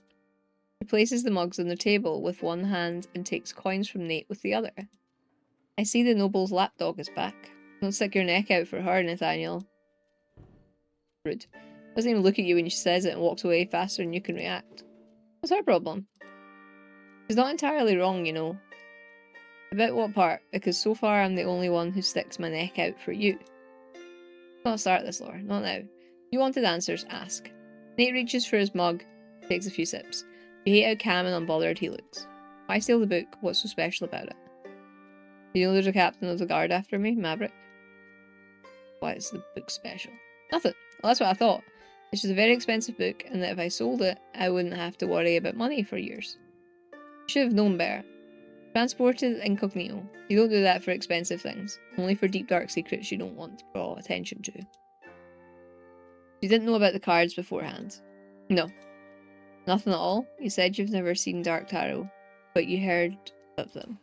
He places the mugs on the table with one hand and takes coins from Nate with the other. I see the noble's lapdog is back. Don't stick your neck out for her, Nathaniel. Rude. Doesn't even look at you when she says it and walks away faster than you can react. What's her problem? She's not entirely wrong, you know. About what part? Because so far I'm the only one who sticks my neck out for you. Not start this, Laura. Not now. You wanted answers, ask. Nate reaches for his mug, takes a few sips. You hate how calm and unbothered he looks. Why steal the book? What's so special about it? Do you know there's a captain of the guard after me, Maverick? Why is the book special? Nothing. Well, that's what I thought. It's just a very expensive book, and that if I sold it, I wouldn't have to worry about money for years. You should have known better. Transported incognito. You don't do that for expensive things. Only for deep dark secrets you don't want to draw attention to. You didn't know about the cards beforehand? No. Nothing at all? You said you've never seen Dark Tarot, but you heard of them.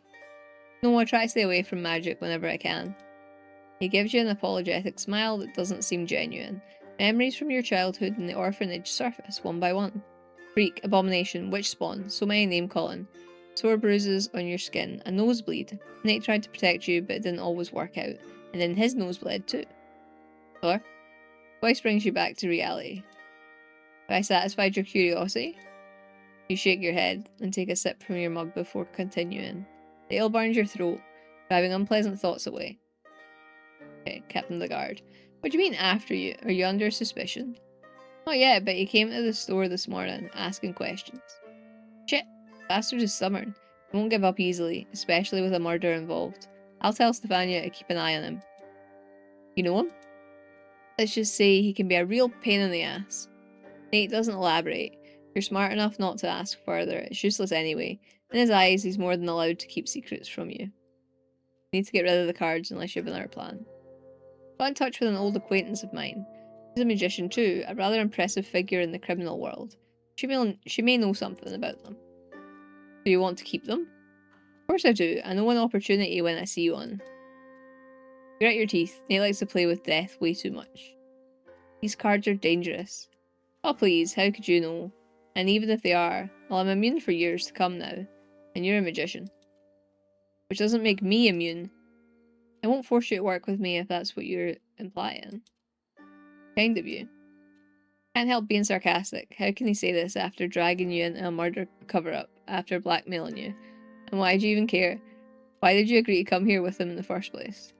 No, I try to stay away from magic whenever I can. He gives you an apologetic smile that doesn't seem genuine. Memories from your childhood in the orphanage surface one by one. Freak, abomination, witch spawn, so many name-calling. Sore bruises on your skin, a nosebleed. Nate tried to protect you, but it didn't always work out, and then his nose bled too. Or, voice brings you back to reality. Have I satisfied your curiosity? You shake your head and take a sip from your mug before continuing. The ale burns your throat, driving unpleasant thoughts away. Okay, Captain of the Guard. What do you mean after you? Are you under suspicion? Not yet, but he came to the store this morning, asking questions. Shit, bastard is stubborn. He won't give up easily, especially with a murder involved. I'll tell Stefania to keep an eye on him. You know him? Let's just say he can be a real pain in the ass. Nate doesn't elaborate. You're smart enough not to ask further. It's useless anyway. In his eyes, he's more than allowed to keep secrets from you. You need to get rid of the cards unless you have another plan. Got in touch with an old acquaintance of mine. She's a magician too, a rather impressive figure in the criminal world. She may know something about them. Do you want to keep them? Of course I do. I know an opportunity when I see one. You grit your teeth. Nate likes to play with death way too much. These cards are dangerous. Oh please, how could you know? And even if they are, well, I'm immune for years to come now. And you're a magician. Which doesn't make me immune. I won't force you to work with me if that's what you're implying. Kind of you. Can't help being sarcastic. How can he say this after dragging you into a murder cover-up, after blackmailing you? And why do you even care? Why did you agree to come here with him in the first place?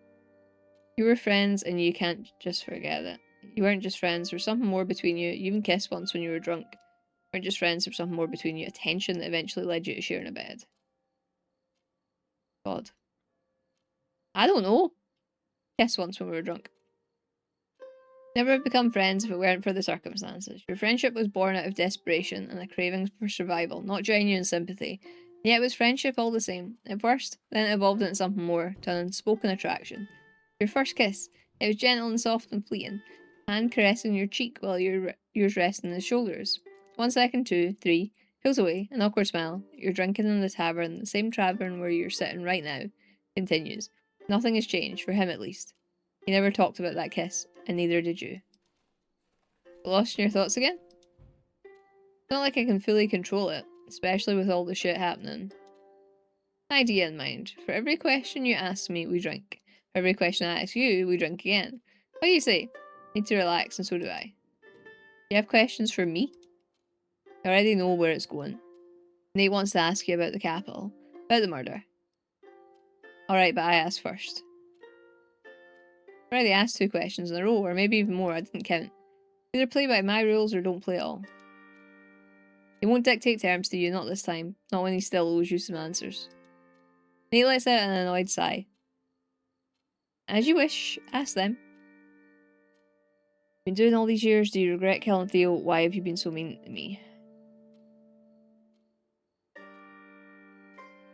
You were friends and you can't just forget it. You weren't just friends, there was something more between you. You even kissed once when you were drunk. You weren't just friends, there was something more between you. A tension that eventually led you to sharing a bed. God. I don't know. Kissed once when we were drunk. Never have become friends if it weren't for the circumstances. Your friendship was born out of desperation and a craving for survival, not genuine sympathy. And yet it was friendship all the same. At first, then it evolved into something more, to an unspoken attraction. Your first kiss, it was gentle and soft and fleeting, hand caressing your cheek while yours resting on his shoulders. 1 second, 2, 3, pulls away, an awkward smile. You're drinking in the same tavern where you're sitting right now. Continues. Nothing has changed, for him at least. He never talked about that kiss, and neither did you. Lost in your thoughts again? It's not like I can fully control it, especially with all the shit happening. Idea in mind. For every question you ask me, we drink. For every question I ask you, we drink again. What do you say? Need to relax, and so do I. You have questions for me? I already know where it's going. Nate wants to ask you about the capital. About the murder. Alright, but I asked first. I already asked 2 questions in a row, or maybe even more, I didn't count. Either play by my rules or don't play at all. He won't dictate terms to you, not this time. Not when he still owes you some answers. Nate lets out an annoyed sigh. As you wish, ask them. Been doing all these years, do you regret killing Theo? Why have you been so mean to me?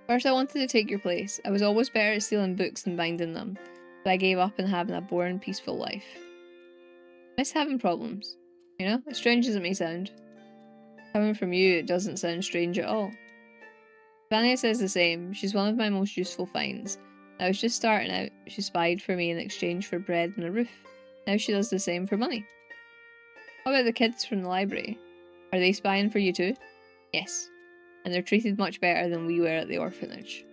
First I wanted to take your place. I was always better at stealing books than binding them. So I gave up on having a boring, peaceful life. Miss having problems. You know, as strange as it may sound. Coming from you, it doesn't sound strange at all. Vania says the same. She's one of my most useful finds. I was just starting out. She spied for me in exchange for bread and a roof. Now she does the same for money. What about the kids from the library? Are they spying for you too? Yes. And they're treated much better than we were at the orphanage.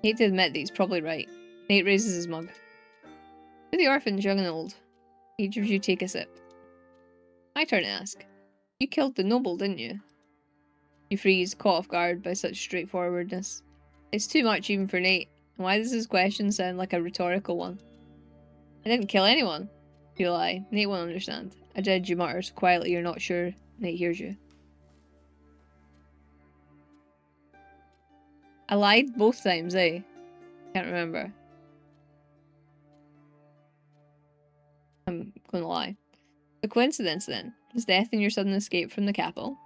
Hate to admit that he's probably right. Nate raises his mug. To the orphans, young and old. Each of you take a sip. My turn to ask. You killed the noble, didn't you? You freeze, caught off guard by such straightforwardness. It's too much even for Nate. Why does his question sound like a rhetorical one? I didn't kill anyone. You lie. Nate won't understand. I did, you mutters. Quietly, you're not sure. Nate hears you. I lied both times, eh? Can't remember. I'm gonna lie. The coincidence, then. His death and your sudden escape from the capital.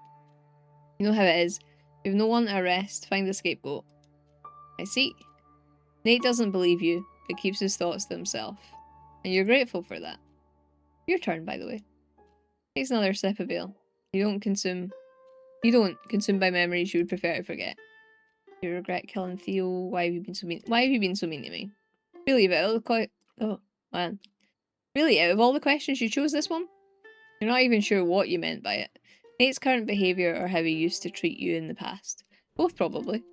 You know how it is. You have no one to arrest, find a scapegoat. I see. Nate doesn't believe you, but keeps his thoughts to himself. And you're grateful for that. Your turn, by the way. Takes another sip of ale. You don't consumed by memories you would prefer to forget. You regret killing Theo. Why have you been so mean? Why have you been so mean to me? Really, oh man. Really, out of all the questions, you chose this one? You're not even sure what you meant by it. Nate's current behaviour or how he used to treat you in the past. Both probably.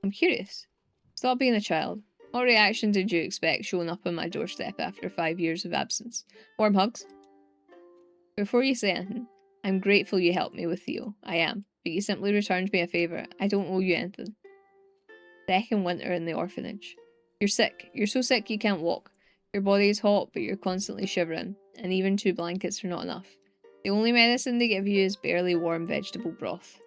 I'm curious. Stop being a child. What reaction did you expect showing up on my doorstep after 5 years of absence? Warm hugs? Before you say anything, I'm grateful you helped me with Theo. I am. But you simply returned me a favour. I don't owe you anything. Second winter in the orphanage. You're sick. You're so sick you can't walk. Your body is hot, but you're constantly shivering, and even 2 blankets are not enough. The only medicine they give you is barely warm vegetable broth.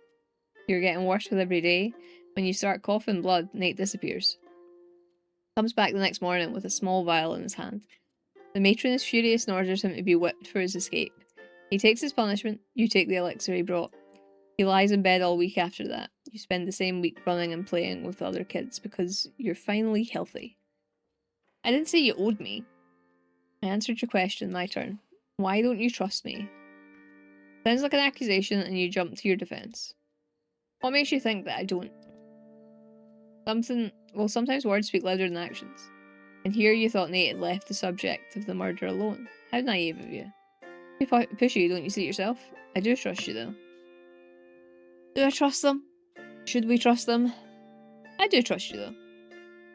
You're getting worse with every day. When you start coughing blood, Nate disappears. Comes back the next morning with a small vial in his hand. The matron is furious and orders him to be whipped for his escape. He takes his punishment, you take the elixir he brought. He lies in bed all week after that. You spend the same week running and playing with the other kids because you're finally healthy. I didn't say you owed me. I answered your question, my turn. Why don't you trust me? Sounds like an accusation and you jump to your defense. What makes you think that I don't? Sometimes words speak louder than actions. And here you thought Nate had left the subject of the murder alone. How naive of you. Pushy, don't you see it yourself? I do trust you though. Do I trust them? Should we trust them? I do trust you though.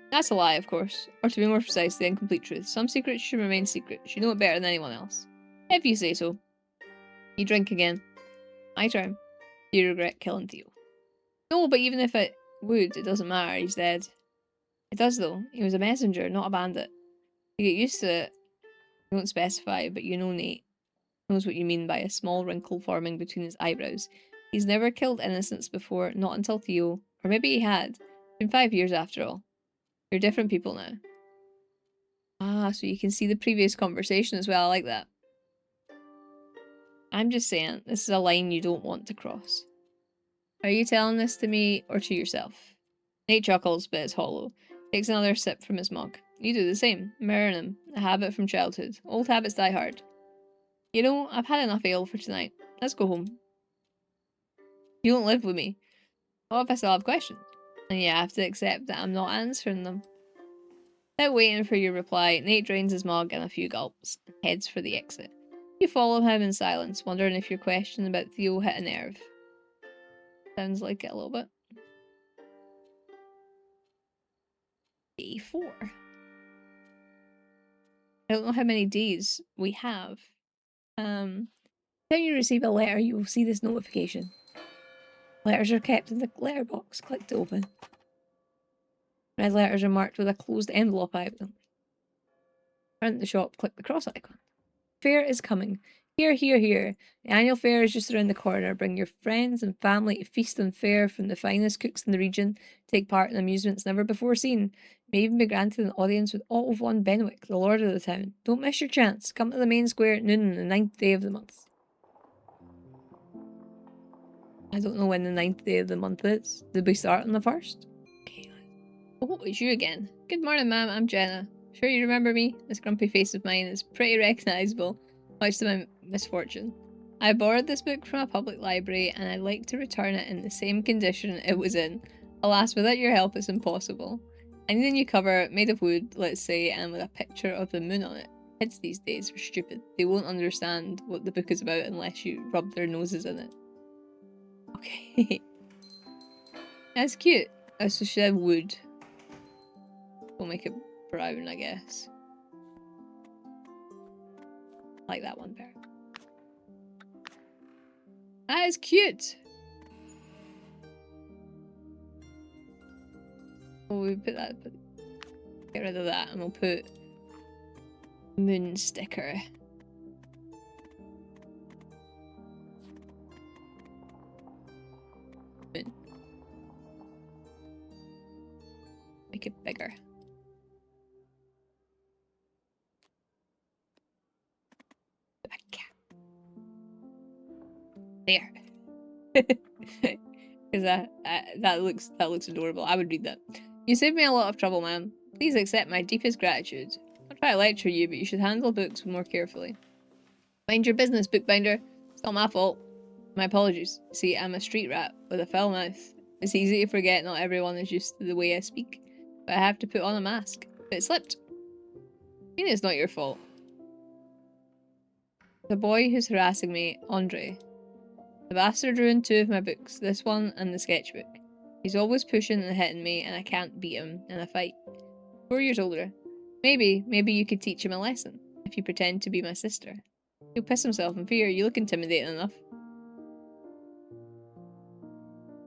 That's a lie, of course. Or to be more precise, the incomplete truth. Some secrets should remain secret. You know it better than anyone else. If you say so. You drink again. My turn. Do you regret killing Theo? No, but even if it would, it doesn't matter. He's dead. It does though. He was a messenger, not a bandit. You get used to it. You don't specify, but you know Nate knows what you mean by a small wrinkle forming between his eyebrows. He's never killed innocents before, not until Theo. Or maybe he had. It's been 5 years after all. You're different people now. Ah, so you can see the previous conversation as well. I like that. I'm just saying, this is a line you don't want to cross. Are you telling this to me or to yourself? Nate chuckles, but it's hollow. Takes another sip from his mug. You do the same, mirroring him. A habit from childhood. Old habits die hard. You know, I've had enough ale for tonight. Let's go home. You don't live with me. What if I still have questions? And you have to accept that I'm not answering them. Without waiting for your reply, Nate drains his mug in a few gulps and heads for the exit. You follow him in silence, wondering if your question about Theo hit a nerve. Sounds like it a little bit. Day 4. I don't know how many days we have. When you receive a letter, you will see this notification. Letters are kept in the letterbox. Click to open. Red letters are marked with a closed envelope item. Turn to the shop, click the cross icon. Fair is coming. Here, here, here. The annual fair is just around the corner. Bring your friends and family to feast on fare from the finest cooks in the region. Take part in amusements never before seen. May even be granted an audience with Otto von Benwick, the lord of the town. Don't miss your chance. Come to the main square at noon on the 9th day of the month. I don't know when the 9th day of the month is. Did we start on the 1st? Okay. Oh, it's you again. Good morning, ma'am. I'm Jenna. Sure you remember me? This grumpy face of mine is pretty recognisable, much to my misfortune. I borrowed this book from a public library and I'd like to return it in the same condition it was in. Alas, without your help it's impossible. I need a new cover, made of wood, let's say, and with a picture of the moon on it. Kids these days are stupid. They won't understand what the book is about unless you rub their noses in it. Okay. That's cute. So she said wood. We'll make it brown, I guess. Like that one better. That is cute! Oh, we put that. Get rid of that, and we'll put moon sticker. Moon. Make it bigger. There. Because that looks adorable. I would read that. You saved me a lot of trouble, ma'am. Please accept my deepest gratitude. I'll try to lecture you, but you should handle books more carefully. Mind your business, bookbinder. It's not my fault. My apologies. See, I'm a street rat with a foul mouth. It's easy to forget not everyone is used to the way I speak, but I have to put on a mask. But it slipped. I mean, it's not your fault. The boy who's harassing me, Andre. The bastard ruined 2 of my books, this one and the sketchbook. He's always pushing and hitting me, and I can't beat him in a fight. 4 years older. Maybe you could teach him a lesson, if you pretend to be my sister. He'll piss himself in fear. You look intimidating enough.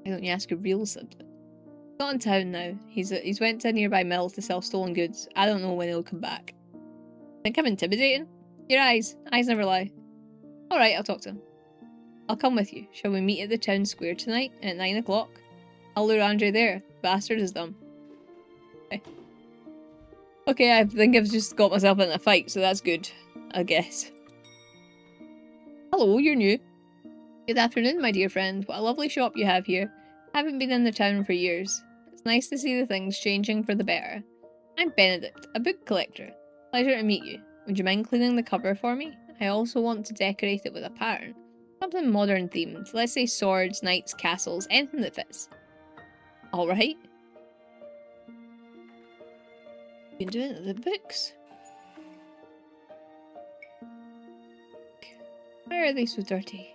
Why don't you ask your real sibling? He's not in town now. He's went to a nearby mill to sell stolen goods. I don't know when he'll come back. Think I'm intimidating? Your eyes. Eyes never lie. Alright, I'll talk to him. I'll come with you. Shall we meet at the town square tonight at 9 o'clock? I'll lure Andre there. Bastard is dumb. Okay, I think I've just got myself in a fight, so that's good, I guess. Hello, you're new. Good afternoon, my dear friend. What a lovely shop you have here. I haven't been in the town for years. It's nice to see the things changing for the better. I'm Benedict, a book collector. Pleasure to meet you. Would you mind cleaning the cover for me? I also want to decorate it with a pattern. Something modern themed. Let's say swords, knights, castles, anything that fits. Alright. You can do it with the books. Why are they so dirty?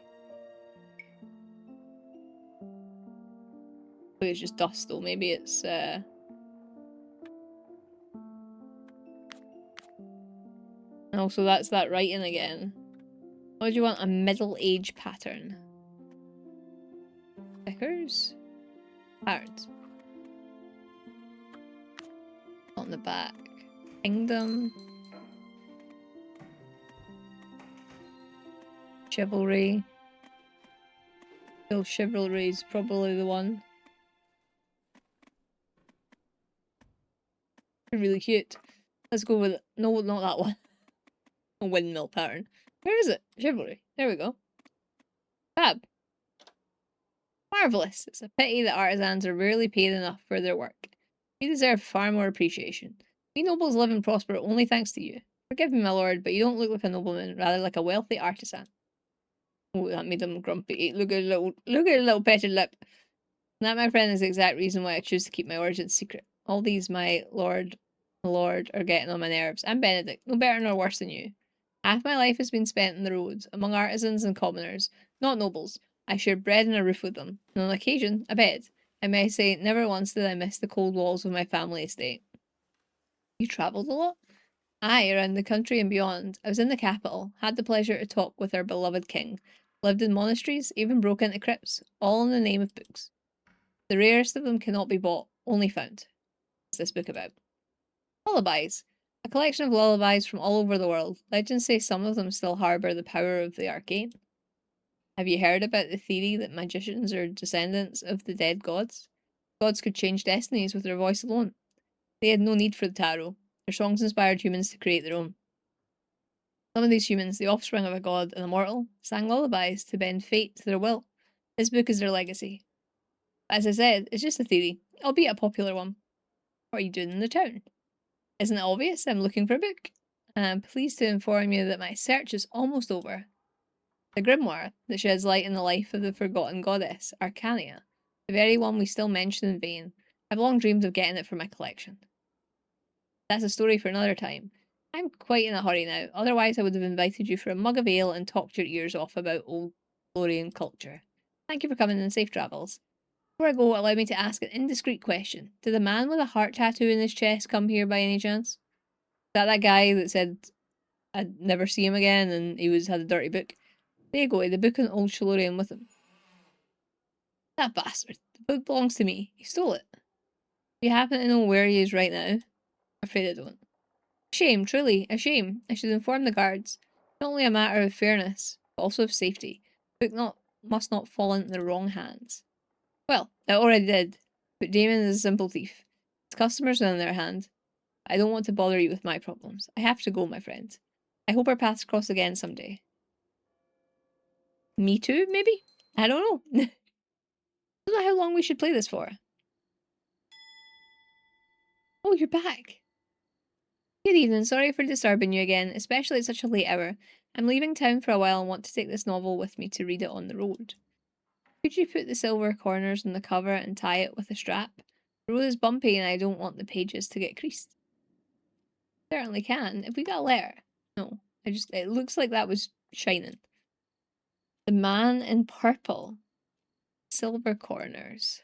Maybe it's just dust though. Maybe it's And also that's that writing again. What do you want? A middle age pattern. Stickers? Patterns. On the back. Kingdom. Chivalry. Still chivalry is probably the one. Really cute. Let's go with it. No, not that one. A windmill pattern. Where is it? Chivalry. There we go. Fab. Marvellous. It's a pity that artisans are rarely paid enough for their work. You deserve far more appreciation. We nobles live and prosper only thanks to you. Forgive me, my lord, but you don't look like a nobleman, rather like a wealthy artisan. Oh, that made him grumpy. Look at a little petted lip. That, my friend, is the exact reason why I choose to keep my origins secret. All these, my lord, are getting on my nerves. I'm Benedict, no better nor worse than you. Half my life has been spent on the roads, among artisans and commoners, not nobles. I shared bread and a roof with them, and on occasion, a bed. I may say, never once did I miss the cold walls of my family estate. You travelled a lot? Aye, around the country and beyond. I was in the capital, had the pleasure to talk with our beloved king, lived in monasteries, even broke into crypts, all in the name of books. The rarest of them cannot be bought, only found. What's this book about? Lullabies. A collection of lullabies from all over the world. Legends say some of them still harbour the power of the arcane. Have you heard about the theory that magicians are descendants of the dead gods? Gods could change destinies with their voice alone. They had no need for the tarot. Their songs inspired humans to create their own. Some of these humans, the offspring of a god and a mortal, sang lullabies to bend fate to their will. This book is their legacy. As I said, it's just a theory, albeit a popular one. What are you doing in the town? Isn't it obvious? I'm looking for a book. I'm pleased to inform you that my search is almost over. The grimoire that sheds light in the life of the forgotten goddess, Arcania, the very one we still mention in vain. I've long dreamed of getting it for my collection. That's a story for another time. I'm quite in a hurry now, otherwise I would have invited you for a mug of ale and talked your ears off about old Florian culture. Thank you for coming and safe travels. Before I go, allow me to ask an indiscreet question. Did the man with a heart tattoo in his chest come here by any chance? Is that guy that said I'd never see him again and he had a dirty book? There you go, he had the book on Old Shalorian with him. That bastard. The book belongs to me. He stole it. You happen to know where he is right now? Afraid I don't. Shame, truly, a shame. I should inform the guards. Not only a matter of fairness, but also of safety. The book must not fall into the wrong hands. Well, it already did. But Damon is a simple thief. His customers are in their hand. I don't want to bother you with my problems. I have to go, my friend. I hope our paths cross again someday. Me too, maybe? I don't know. I don't know how long we should play this for. Oh, you're back. Good evening, sorry for disturbing you again, especially at such a late hour. I'm leaving town for a while and want to take this novel with me to read it on the road. Could you put the silver corners on the cover and tie it with a strap? The road is bumpy and I don't want the pages to get creased. Certainly can. If we got a letter. No, it looks like that was shining. The man in purple. Silver corners.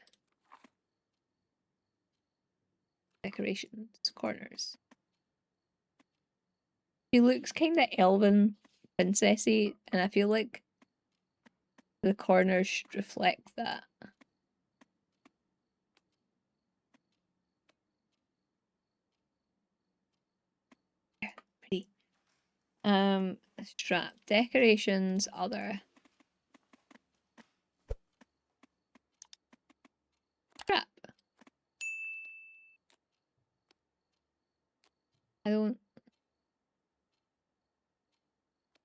Decorations. Corners. She looks kind of elven, princessy, and I feel like the corners should reflect that. Yeah, pretty. Strap. Decorations, other. Strap. I don't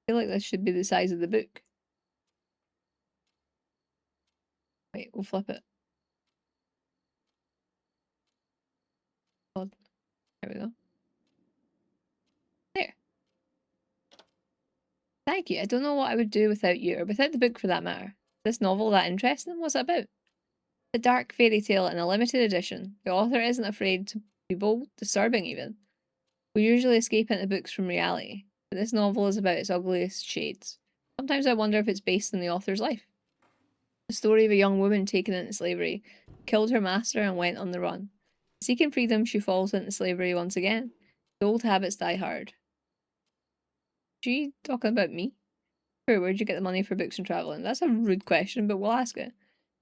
feel like this should be the size of the book. Wait, we'll flip it. God. There we go. There. Thank you. I don't know what I would do without you, or without the book for that matter. This novel that interesting? What's it about? A dark fairy tale in a limited edition. The author isn't afraid to be bold, disturbing even. We usually escape into books from reality, but this novel is about its ugliest shades. Sometimes I wonder if it's based on the author's life. The story of a young woman taken into slavery, killed her master and went on the run. Seeking freedom, she falls into slavery once again. The old habits die hard. She talking about me? Sure, where'd you get the money for books and travelling? That's a rude question, but we'll ask it.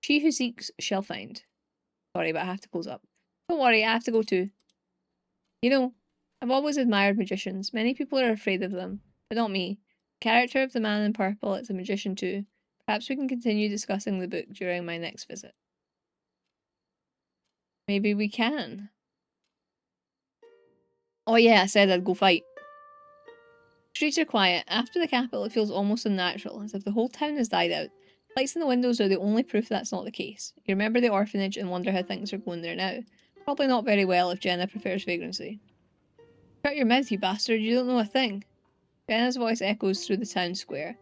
She who seeks shall find. Sorry, but I have to close up. Don't worry, I have to go too. You know, I've always admired magicians. Many people are afraid of them, but not me. The character of the man in purple is a magician too. Perhaps we can continue discussing the book during my next visit. Maybe we can. Oh yeah, I said I'd go fight. Streets are quiet. After the capital, it feels almost unnatural, as if the whole town has died out. Lights in the windows are the only proof that's not the case. You remember the orphanage and wonder how things are going there now. Probably not very well if Jenna prefers vagrancy. Shut your mouth, you bastard, you don't know a thing. Jenna's voice echoes through the town square.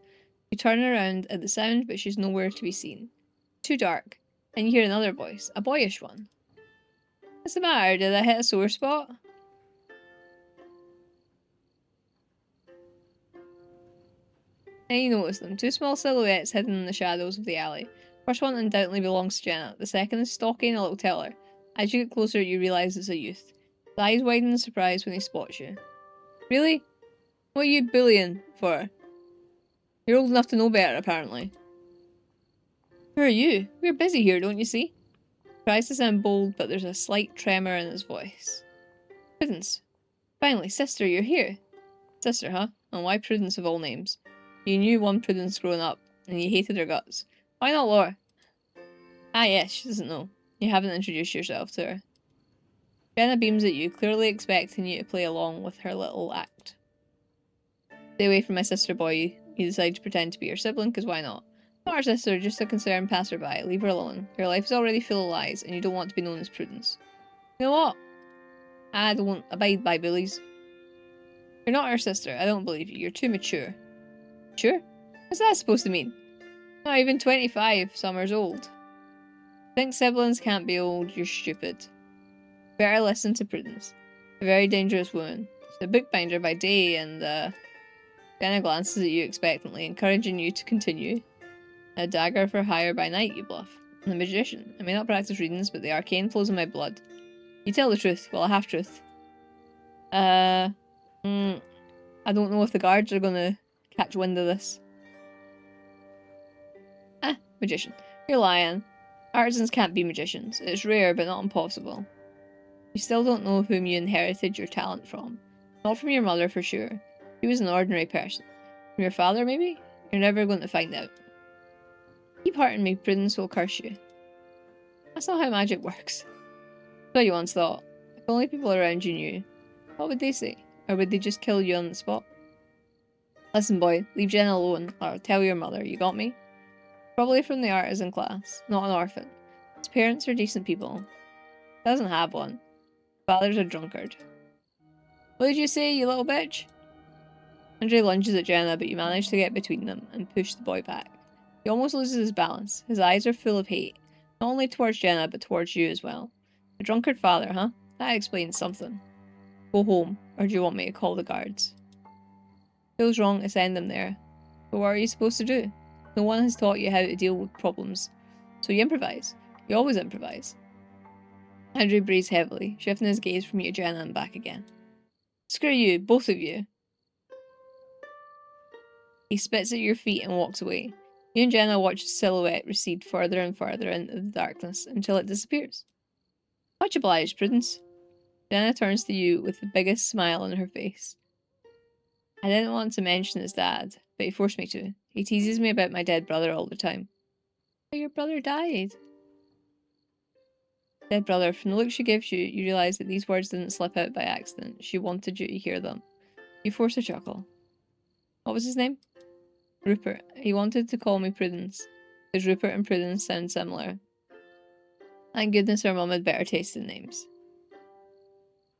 You turn around at the sound, but she's nowhere to be seen. Too dark. And you hear another voice, a boyish one. What's the matter? Did I hit a sore spot? And you notice them, two small silhouettes hidden in the shadows of the alley. First one undoubtedly belongs to Jenna, the second is stalking a little teller. As you get closer, you realise it's a youth. His eyes widen in surprise when he spots you. Really? What are you bullying for? You're old enough to know better, apparently. Who are you? We're busy here, don't you see? He tries to sound bold, but there's a slight tremor in his voice. Prudence. Finally, sister, you're here. Sister, huh? And why Prudence of all names? You knew one Prudence growing up, and you hated her guts. Why not Laura? Ah yes, she doesn't know. You haven't introduced yourself to her. Jenna beams at you, clearly expecting you to play along with her little act. Stay away from my sister, boy. You decide to pretend to be her sibling, because why not? Not our sister, just a concerned passerby. Leave her alone. Your life is already full of lies, and you don't want to be known as Prudence. You know what? I don't abide by bullies. You're not her sister. I don't believe you. You're too mature. Mature? What's that supposed to mean? Not even 25 summers old. Think siblings can't be old, you're stupid. Better listen to Prudence. A very dangerous woman. She's a bookbinder by day and, Jenna glances at you expectantly, encouraging you to continue. A dagger for hire by night, you bluff. I'm a magician. I may not practice readings, but the arcane flows in my blood. You tell the truth. Well, a half-truth. I don't know if the guards are gonna catch wind of this. Ah, magician. You're lying. Artisans can't be magicians. It's rare, but not impossible. You still don't know whom you inherited your talent from. Not from your mother, for sure. She was an ordinary person. From your father, maybe? You're never going to find out. Keep hurting me, Prudence will curse you. That's not how magic works. So you once thought. If only people around you knew. What would they say? Or would they just kill you on the spot? Listen, boy, leave Jen alone, or tell your mother, you got me? Probably from the artisan class, not an orphan. His parents are decent people. Doesn't have one. Father's a drunkard. What did you say, you little bitch? Andre lunges at Jenna, but you manage to get between them and push the boy back. He almost loses his balance. His eyes are full of hate, not only towards Jenna, but towards you as well. A drunkard father, huh? That explains something. Go home, or do you want me to call the guards? Feels wrong to send them there. But what are you supposed to do? No one has taught you how to deal with problems. So you improvise. You always improvise. Andrew breathes heavily, shifting his gaze from you to Jenna and back again. Screw you, both of you. He spits at your feet and walks away. You and Jenna watch his silhouette recede further and further into the darkness until it disappears. Much obliged, Prudence. Jenna turns to you with the biggest smile on her face. I didn't want to mention his dad, but he forced me to. He teases me about my dead brother all the time. But your brother died. Dead brother, from the look she gives you, you realise that these words didn't slip out by accident. She wanted you to hear them. You force a chuckle. What was his name? Rupert. He wanted to call me Prudence, because Rupert and Prudence sound similar. Thank goodness our mum had better taste in names.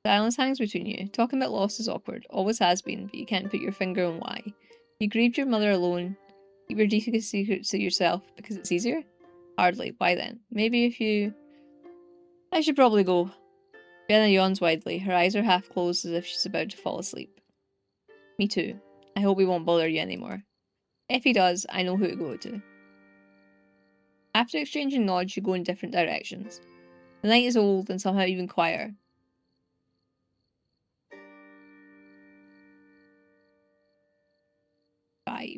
Silence hangs between you. Talking about loss is awkward. Always has been, but you can't put your finger on why. You grieved your mother alone. Keep your deepest secrets to yourself because it's easier? Hardly. Why then? Maybe if you... I should probably go. Jenna yawns widely. Her eyes are half closed as if she's about to fall asleep. Me too. I hope he won't bother you anymore. If he does, I know who to go to. After exchanging nods, you go in different directions. The night is old and somehow even quieter. I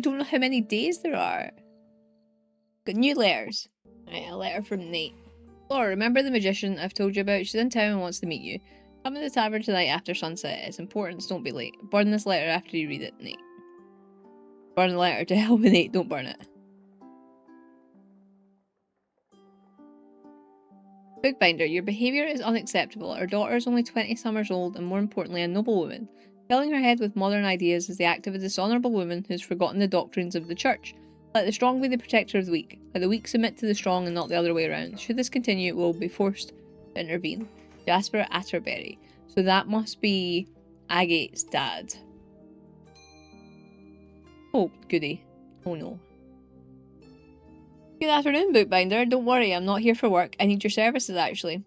don't know how many days there are. Got new letters. Right, a letter from Nate. Laura, remember the magician I've told you about? She's in town and wants to meet you. Come to the tavern tonight after sunset. It's important, so don't be late. Burn this letter after you read it, Nate. Burn the letter. To hell with Nate, don't burn it. Bookbinder, your behaviour is unacceptable. Our daughter is only 20 summers old and more importantly a noblewoman. Filling her head with modern ideas is the act of a dishonourable woman who's forgotten the doctrines of the church. Let the strong be the protector of the weak. Let the weak submit to the strong and not the other way around. Should this continue, it will be forced to intervene. Jasper Atterbury. So that must be Agate's dad. Oh, goody. Oh no. Good afternoon, Bookbinder. Don't worry, I'm not here for work. I need your services, actually.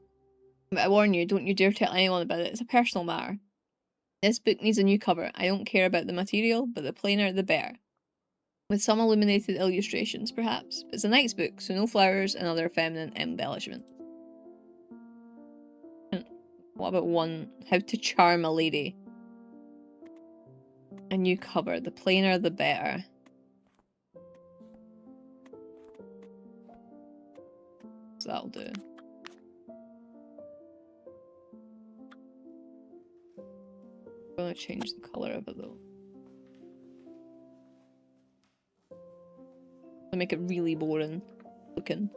But I warn you, don't you dare tell anyone about it. It's a personal matter. This book needs a new cover. I don't care about the material, but the plainer the better. With some illuminated illustrations, perhaps. But it's a knight's book, so no flowers and other feminine embellishment. And what about one? How to charm a lady. A new cover. The plainer the better. So that'll do. I'm gonna change the colour of it though. To make it really boring looking.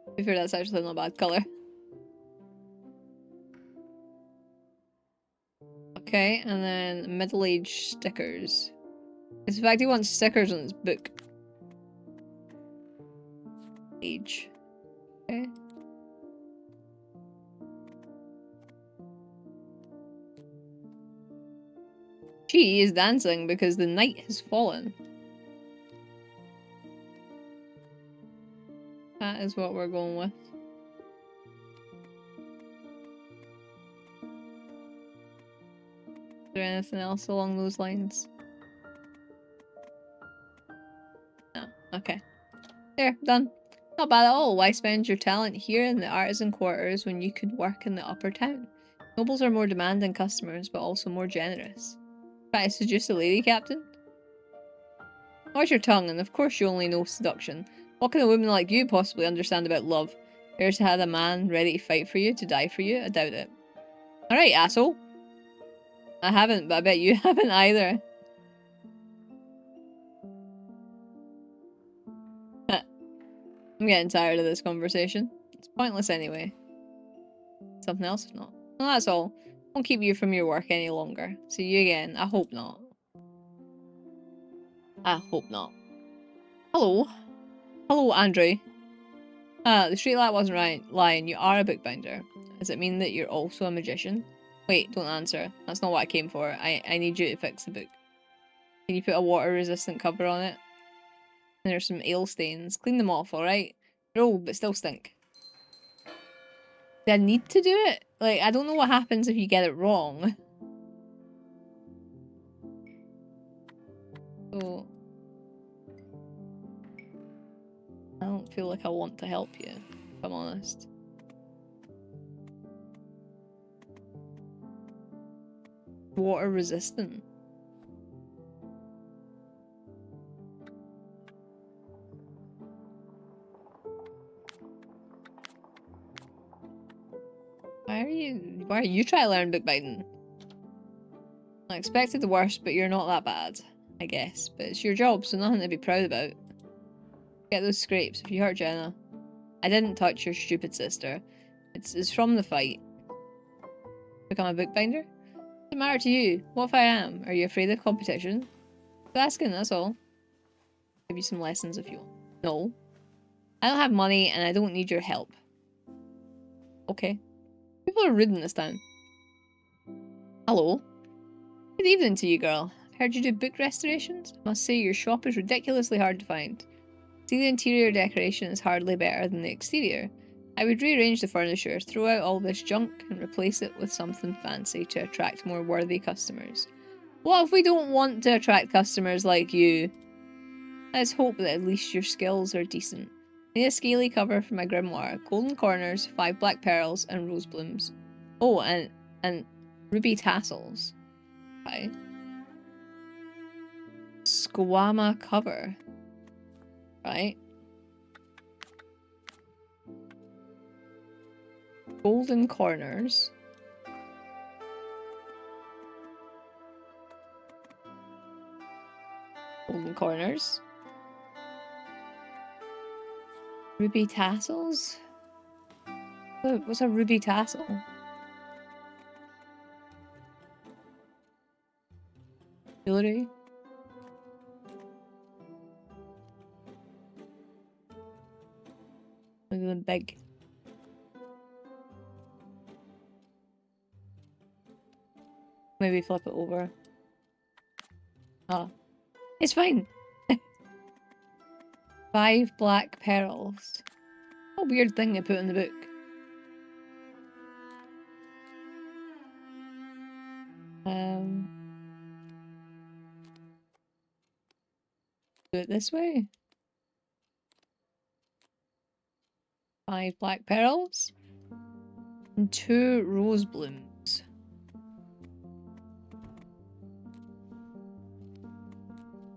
To be fair, that's actually not a bad colour. Okay, and then middle-aged stickers. In fact, he wants stickers on his book. Age. Okay. She is dancing because the night has fallen. That is what we're going with. Is there anything else along those lines? No. Okay. There, done. Not bad at all. Why spend your talent here in the artisan quarters when you could work in the upper town? Nobles are more demanding customers, but also more generous. Try to seduce a lady, Captain? Watch your tongue, and of course you only know seduction. What can a woman like you possibly understand about love? You ever had a man ready to fight for you, to die for you? I doubt it. Alright, asshole. I haven't, but I bet you haven't either. I'm getting tired of this conversation. It's pointless anyway. Something else if not. Well, that's all. Won't keep you from your work any longer. See you again. I hope not. I hope not. Hello. Hello, Andrew. The streetlight wasn't right. Lying. You are a bookbinder. Does it mean that you're also a magician? Wait, don't answer. That's not what I came for. I need you to fix the book. Can you put a water-resistant cover on it? And there's some ale stains. Clean them off, alright? They're old, but still stink. Do I need to do it? Like, I don't know what happens if you get it wrong. So... I don't feel like I want to help you, if I'm honest. Water resistant. Why are you trying to learn bookbinding? I expected the worst, but you're not that bad, I guess. But it's your job, so nothing to be proud about. Get those scrapes if you hurt Jenna. I didn't touch your stupid sister. It's from the fight. Become a bookbinder? What's the matter to you? What if I am? Are you afraid of competition? Just asking, that's all. Give you some lessons if you want. No. I don't have money and I don't need your help. Okay. People are rude in this town. Hello. Good evening to you, girl. I heard you do book restorations. I must say your shop is ridiculously hard to find. See, the interior decoration is hardly better than the exterior. I would rearrange the furniture, throw out all this junk, and replace it with something fancy to attract more worthy customers. What if we don't want to attract customers like you? Let's hope that at least your skills are decent. I need a scaly cover for my grimoire, golden corners, 5 black pearls, and rose blooms. Oh, and ruby tassels. Okay. Squama cover. Right. Golden corners. Golden corners. Ruby tassels? What's a ruby tassel? Jewelry? Look at them big. Maybe flip it over. Ah. It's fine! 5 black pearls. What a weird thing to put in the book. Do it this way. 5 black pearls. And 2 rose blooms.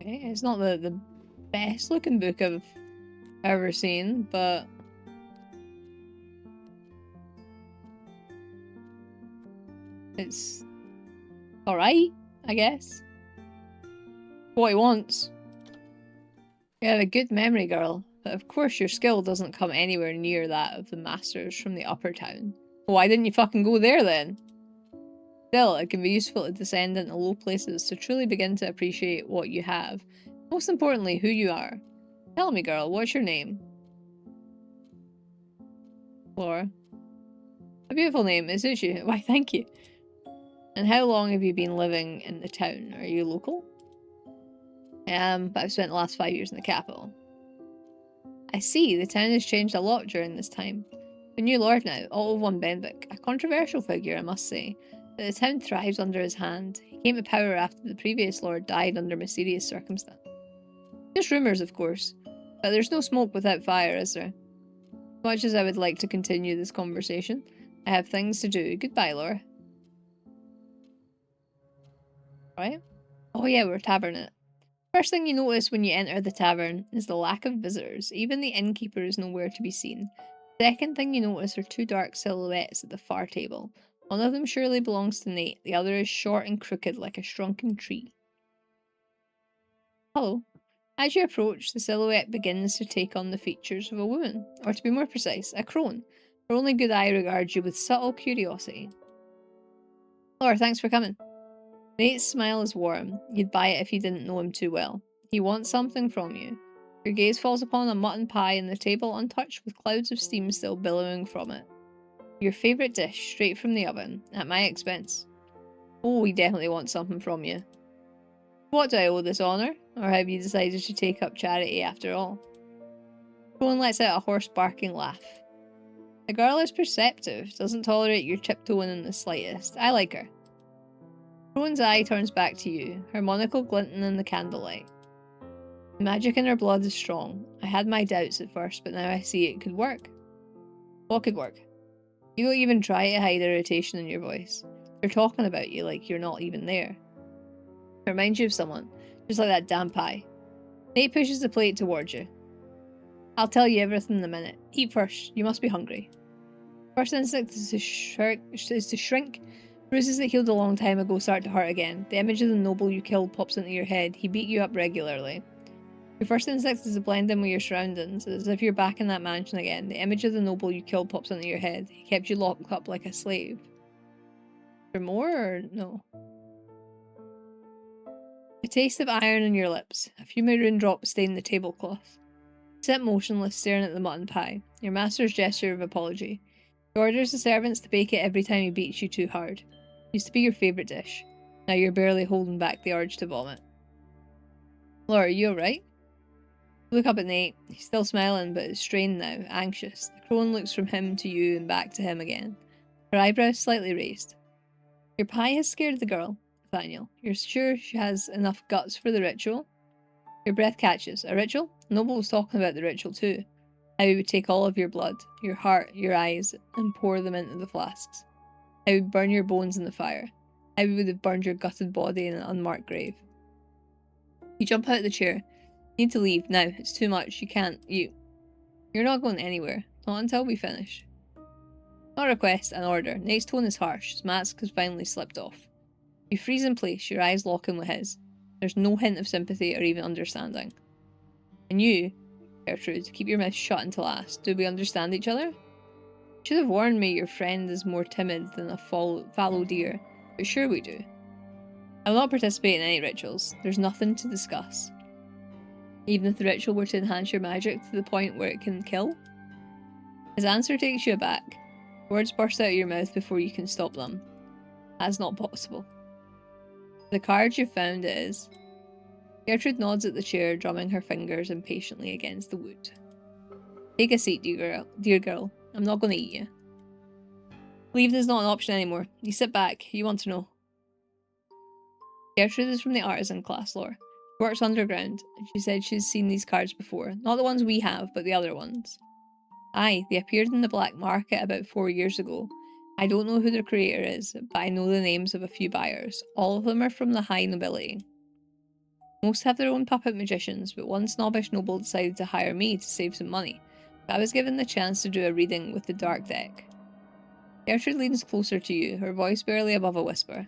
Okay, it's not the best looking book I've ever seen, but it's alright, I guess. What he wants. You have a good memory, girl, but of course your skill doesn't come anywhere near that of the masters from the upper town. Why didn't you fucking go there then? Still, it can be useful to descend into low places to truly begin to appreciate what you have. Most importantly, who you are. Tell me, girl, what's your name? Laura. A beautiful name, it suits you. Why, thank you. And how long have you been living in the town? Are you local? But I've spent the last 5 years in the capital. I see, the town has changed a lot during this time. A new lord now, Otto von Benwick, a controversial figure, I must say, but the town thrives under his hand. He came to power after the previous lord died under mysterious circumstances. Just rumours, of course, but there's no smoke without fire, is there? As much as I would like to continue this conversation, I have things to do. Goodbye, Laura. Right? Oh yeah, we're taverning it. First thing you notice when you enter the tavern is the lack of visitors. Even the innkeeper is nowhere to be seen. Second thing you notice are two dark silhouettes at the far table. One of them surely belongs to Nate, the other is short and crooked like a shrunken tree. Hello. As you approach, the silhouette begins to take on the features of a woman, or to be more precise, a crone. Her only good eye regards you with subtle curiosity. Laura, thanks for coming. Nate's smile is warm. You'd buy it if you didn't know him too well. He wants something from you. Your gaze falls upon a mutton pie on the table untouched with clouds of steam still billowing from it. Your favourite dish, straight from the oven, at my expense. Oh, we definitely want something from you. What do I owe this honour? Or have you decided to take up charity after all? Crone lets out a hoarse barking laugh. The girl is perceptive, doesn't tolerate your tiptoeing in the slightest. I like her. Crone's eye turns back to you, her monocle glinting in the candlelight. The magic in her blood is strong. I had my doubts at first, but now I see it could work. What could work? You don't even try to hide irritation in your voice. They're talking about you like you're not even there. It reminds you of someone, just like that damn pie. Nate pushes the plate towards you. I'll tell you everything in a minute. Eat first. You must be hungry. First instinct is to shrink. Bruises that healed a long time ago start to hurt again. The image of the noble you killed pops into your head. He beat you up regularly. Your first instinct is to blend in with your surroundings, as if you're back in that mansion again. The image of the noble you killed pops into your head. He kept you locked up like a slave. For more or no? A taste of iron on your lips. A few maroon drops stain the tablecloth. You sit motionless, staring at the mutton pie. Your master's gesture of apology. He orders the servants to bake it every time he beats you too hard. Used to be your favourite dish. Now you're barely holding back the urge to vomit. Laura, are you alright? Look up at Nate. He's still smiling, but is strained now, anxious. The crone looks from him to you and back to him again. Her eyebrows slightly raised. Your pie has scared the girl, Nathaniel. You're sure she has enough guts for the ritual? Your breath catches. A ritual? Noble was talking about the ritual too. How he would take all of your blood, your heart, your eyes, and pour them into the flasks. How he would burn your bones in the fire. How he would have burned your gutted body in an unmarked grave. You jump out of the chair. Need to leave now. It's too much. You can't. You're not going anywhere. Not until we finish. Not a request, an order. Nate's tone is harsh. His mask has finally slipped off. You freeze in place, your eyes locking with his. There's no hint of sympathy or even understanding. And you, Gertrude, keep your mouth shut until asked. Do we understand each other? You should have warned me your friend is more timid than a fallow deer, but sure we do. I will not participate in any rituals. There's nothing to discuss. Even if the ritual were to enhance your magic to the point where it can kill? His answer takes you aback. Words burst out of your mouth before you can stop them. That's not possible. The card you've found is... Gertrude nods at the chair, drumming her fingers impatiently against the wood. Take a seat, dear girl. I'm not going to eat you. Leaving is not an option anymore. You sit back. You want to know. Gertrude is from the artisan class, Laura. She works underground, and she said she's seen these cards before. Not the ones we have, but the other ones. Aye, they appeared in the black market about 4 years ago. I don't know who their creator is, but I know the names of a few buyers. All of them are from the high nobility. Most have their own puppet magicians, but one snobbish noble decided to hire me to save some money. I was given the chance to do a reading with the dark deck. Gertrude leans closer to you, her voice barely above a whisper.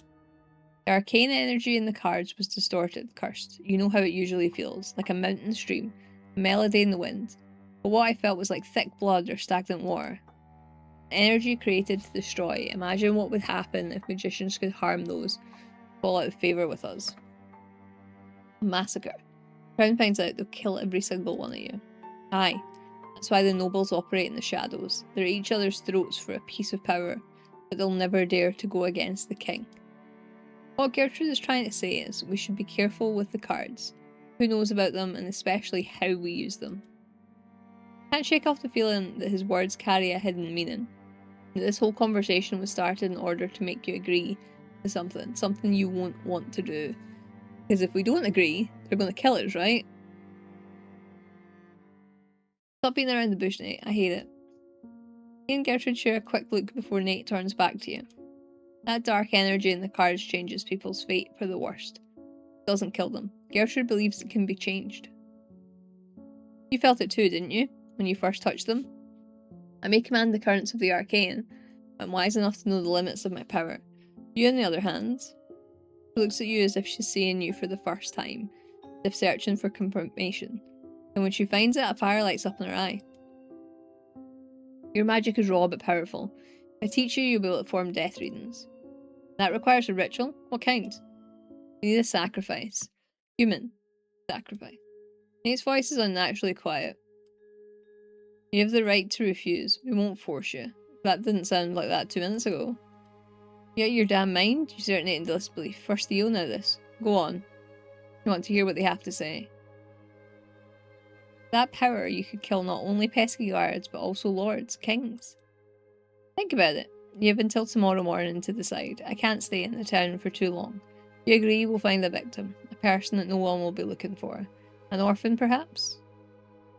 The arcane energy in the cards was distorted, cursed. You know how it usually feels, like a mountain stream, a melody in the wind. But what I felt was like thick blood or stagnant water. Energy created to destroy. Imagine what would happen if magicians could harm those who fall out of favour with us. A massacre. Crown finds out they'll kill every single one of you. Aye, that's why the nobles operate in the shadows. They're at each other's throats for a piece of power, but they'll never dare to go against the king. What Gertrude is trying to say is, we should be careful with the cards. Who knows about them, and especially how we use them. Can't shake off the feeling that his words carry a hidden meaning. That this whole conversation was started in order to make you agree to something you won't want to do. Because if we don't agree, they're going to kill us, right? Stop being around the bush, Nate. I hate it. He and Gertrude share a quick look before Nate turns back to you. That dark energy in the cards changes people's fate for the worst. doesn't kill them. Gertrude believes it can be changed. You felt it too, didn't you, when you first touched them? I may command the currents of the arcane, but I'm wise enough to know the limits of my power. You, on the other hand, she looks at you as if she's seeing you for the first time, as if searching for confirmation. And when she finds it, a fire lights up in her eye. Your magic is raw but powerful. If I teach you, you'll be able to form death readings. That requires a ritual? What kind? You need a sacrifice. Human sacrifice. Nate's voice is unnaturally quiet. You have the right to refuse. We won't force you. That didn't sound like that 2 minutes ago. You out of your damn mind? You stare at Nate in disbelief. First you'll know this. Go on. You want to hear what they have to say. That power, you could kill not only pesky guards, but also lords, kings. Think about it. You have until tomorrow morning to decide. I can't stay in the town for too long. You agree, we'll find a victim. A person that no one will be looking for. An orphan, perhaps?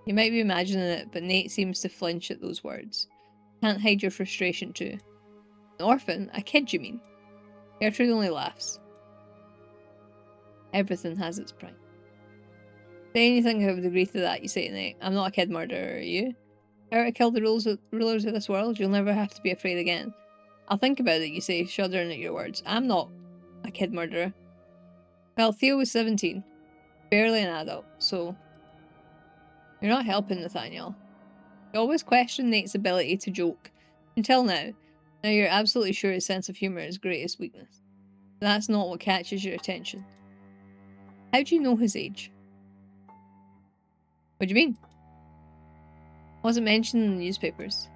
You might be imagining it, but Nate seems to flinch at those words. Can't hide your frustration too. An orphan? A kid, you mean? Gertrude only laughs. Everything has its price. Say anything I would agree to that, you say to Nate. I'm not a kid murderer, are you? If I were to kill the rulers of this world, you'll never have to be afraid again. I'll think about it, you say, shuddering at your words. I'm not a kid murderer. Well, Theo was 17. Barely an adult, so... You're not helping, Nathaniel. You always question Nate's ability to joke. Until now. Now you're absolutely sure his sense of humour is his greatest weakness. That's not what catches your attention. How do you know his age? What do you mean? Wasn't mentioned in the newspapers.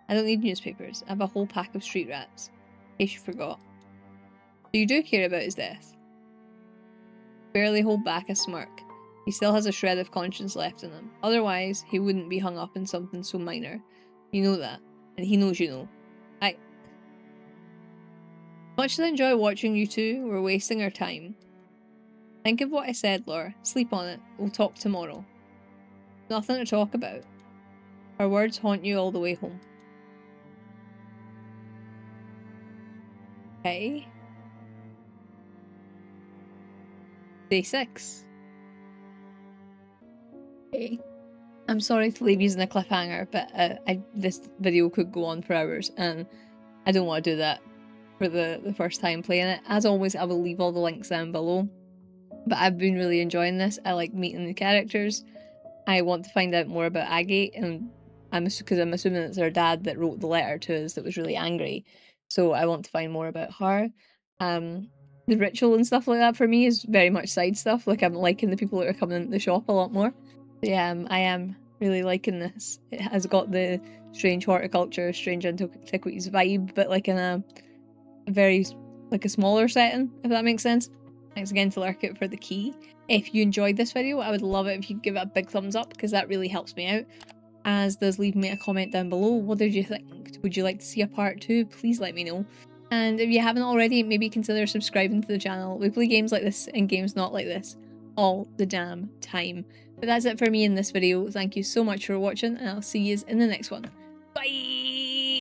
I don't need newspapers. I have a whole pack of street rats. In case you forgot. So you do care about his death? Barely hold back a smirk. He still has a shred of conscience left in him. Otherwise, he wouldn't be hung up in something so minor. You know that. And he knows you know. Much as I enjoy watching you two, we're wasting our time. Think of what I said, Laura. Sleep on it. We'll talk tomorrow. Nothing to talk about. Our words haunt you all the way home. Okay. Day 6. Okay. I'm sorry to leave you in a cliffhanger, but this video could go on for hours, and I don't want to do that for the first time playing it. As always, I will leave all the links down below. But I've been really enjoying this. I like meeting the characters. I want to find out more about Agate, and because I'm assuming it's her dad that wrote the letter to us that was really angry. So I want to find more about her. The ritual and stuff like that for me is very much side stuff. Like, I'm liking the people that are coming into the shop a lot more. So yeah, I am really liking this. It has got the strange horticulture, strange antiquities vibe, but like in a very, like a smaller setting, if that makes sense. Thanks again to Lurkit for the key. If you enjoyed this video, I would love it if you could give it a big thumbs up, because that really helps me out. As does leave me a comment down below. What did you think? Would you like to see a part 2? Please let me know. And if you haven't already, maybe consider subscribing to the channel. We play games like this and games not like this all the damn time. But that's it for me in this video. Thank you so much for watching, and I'll see you in the next one. Bye!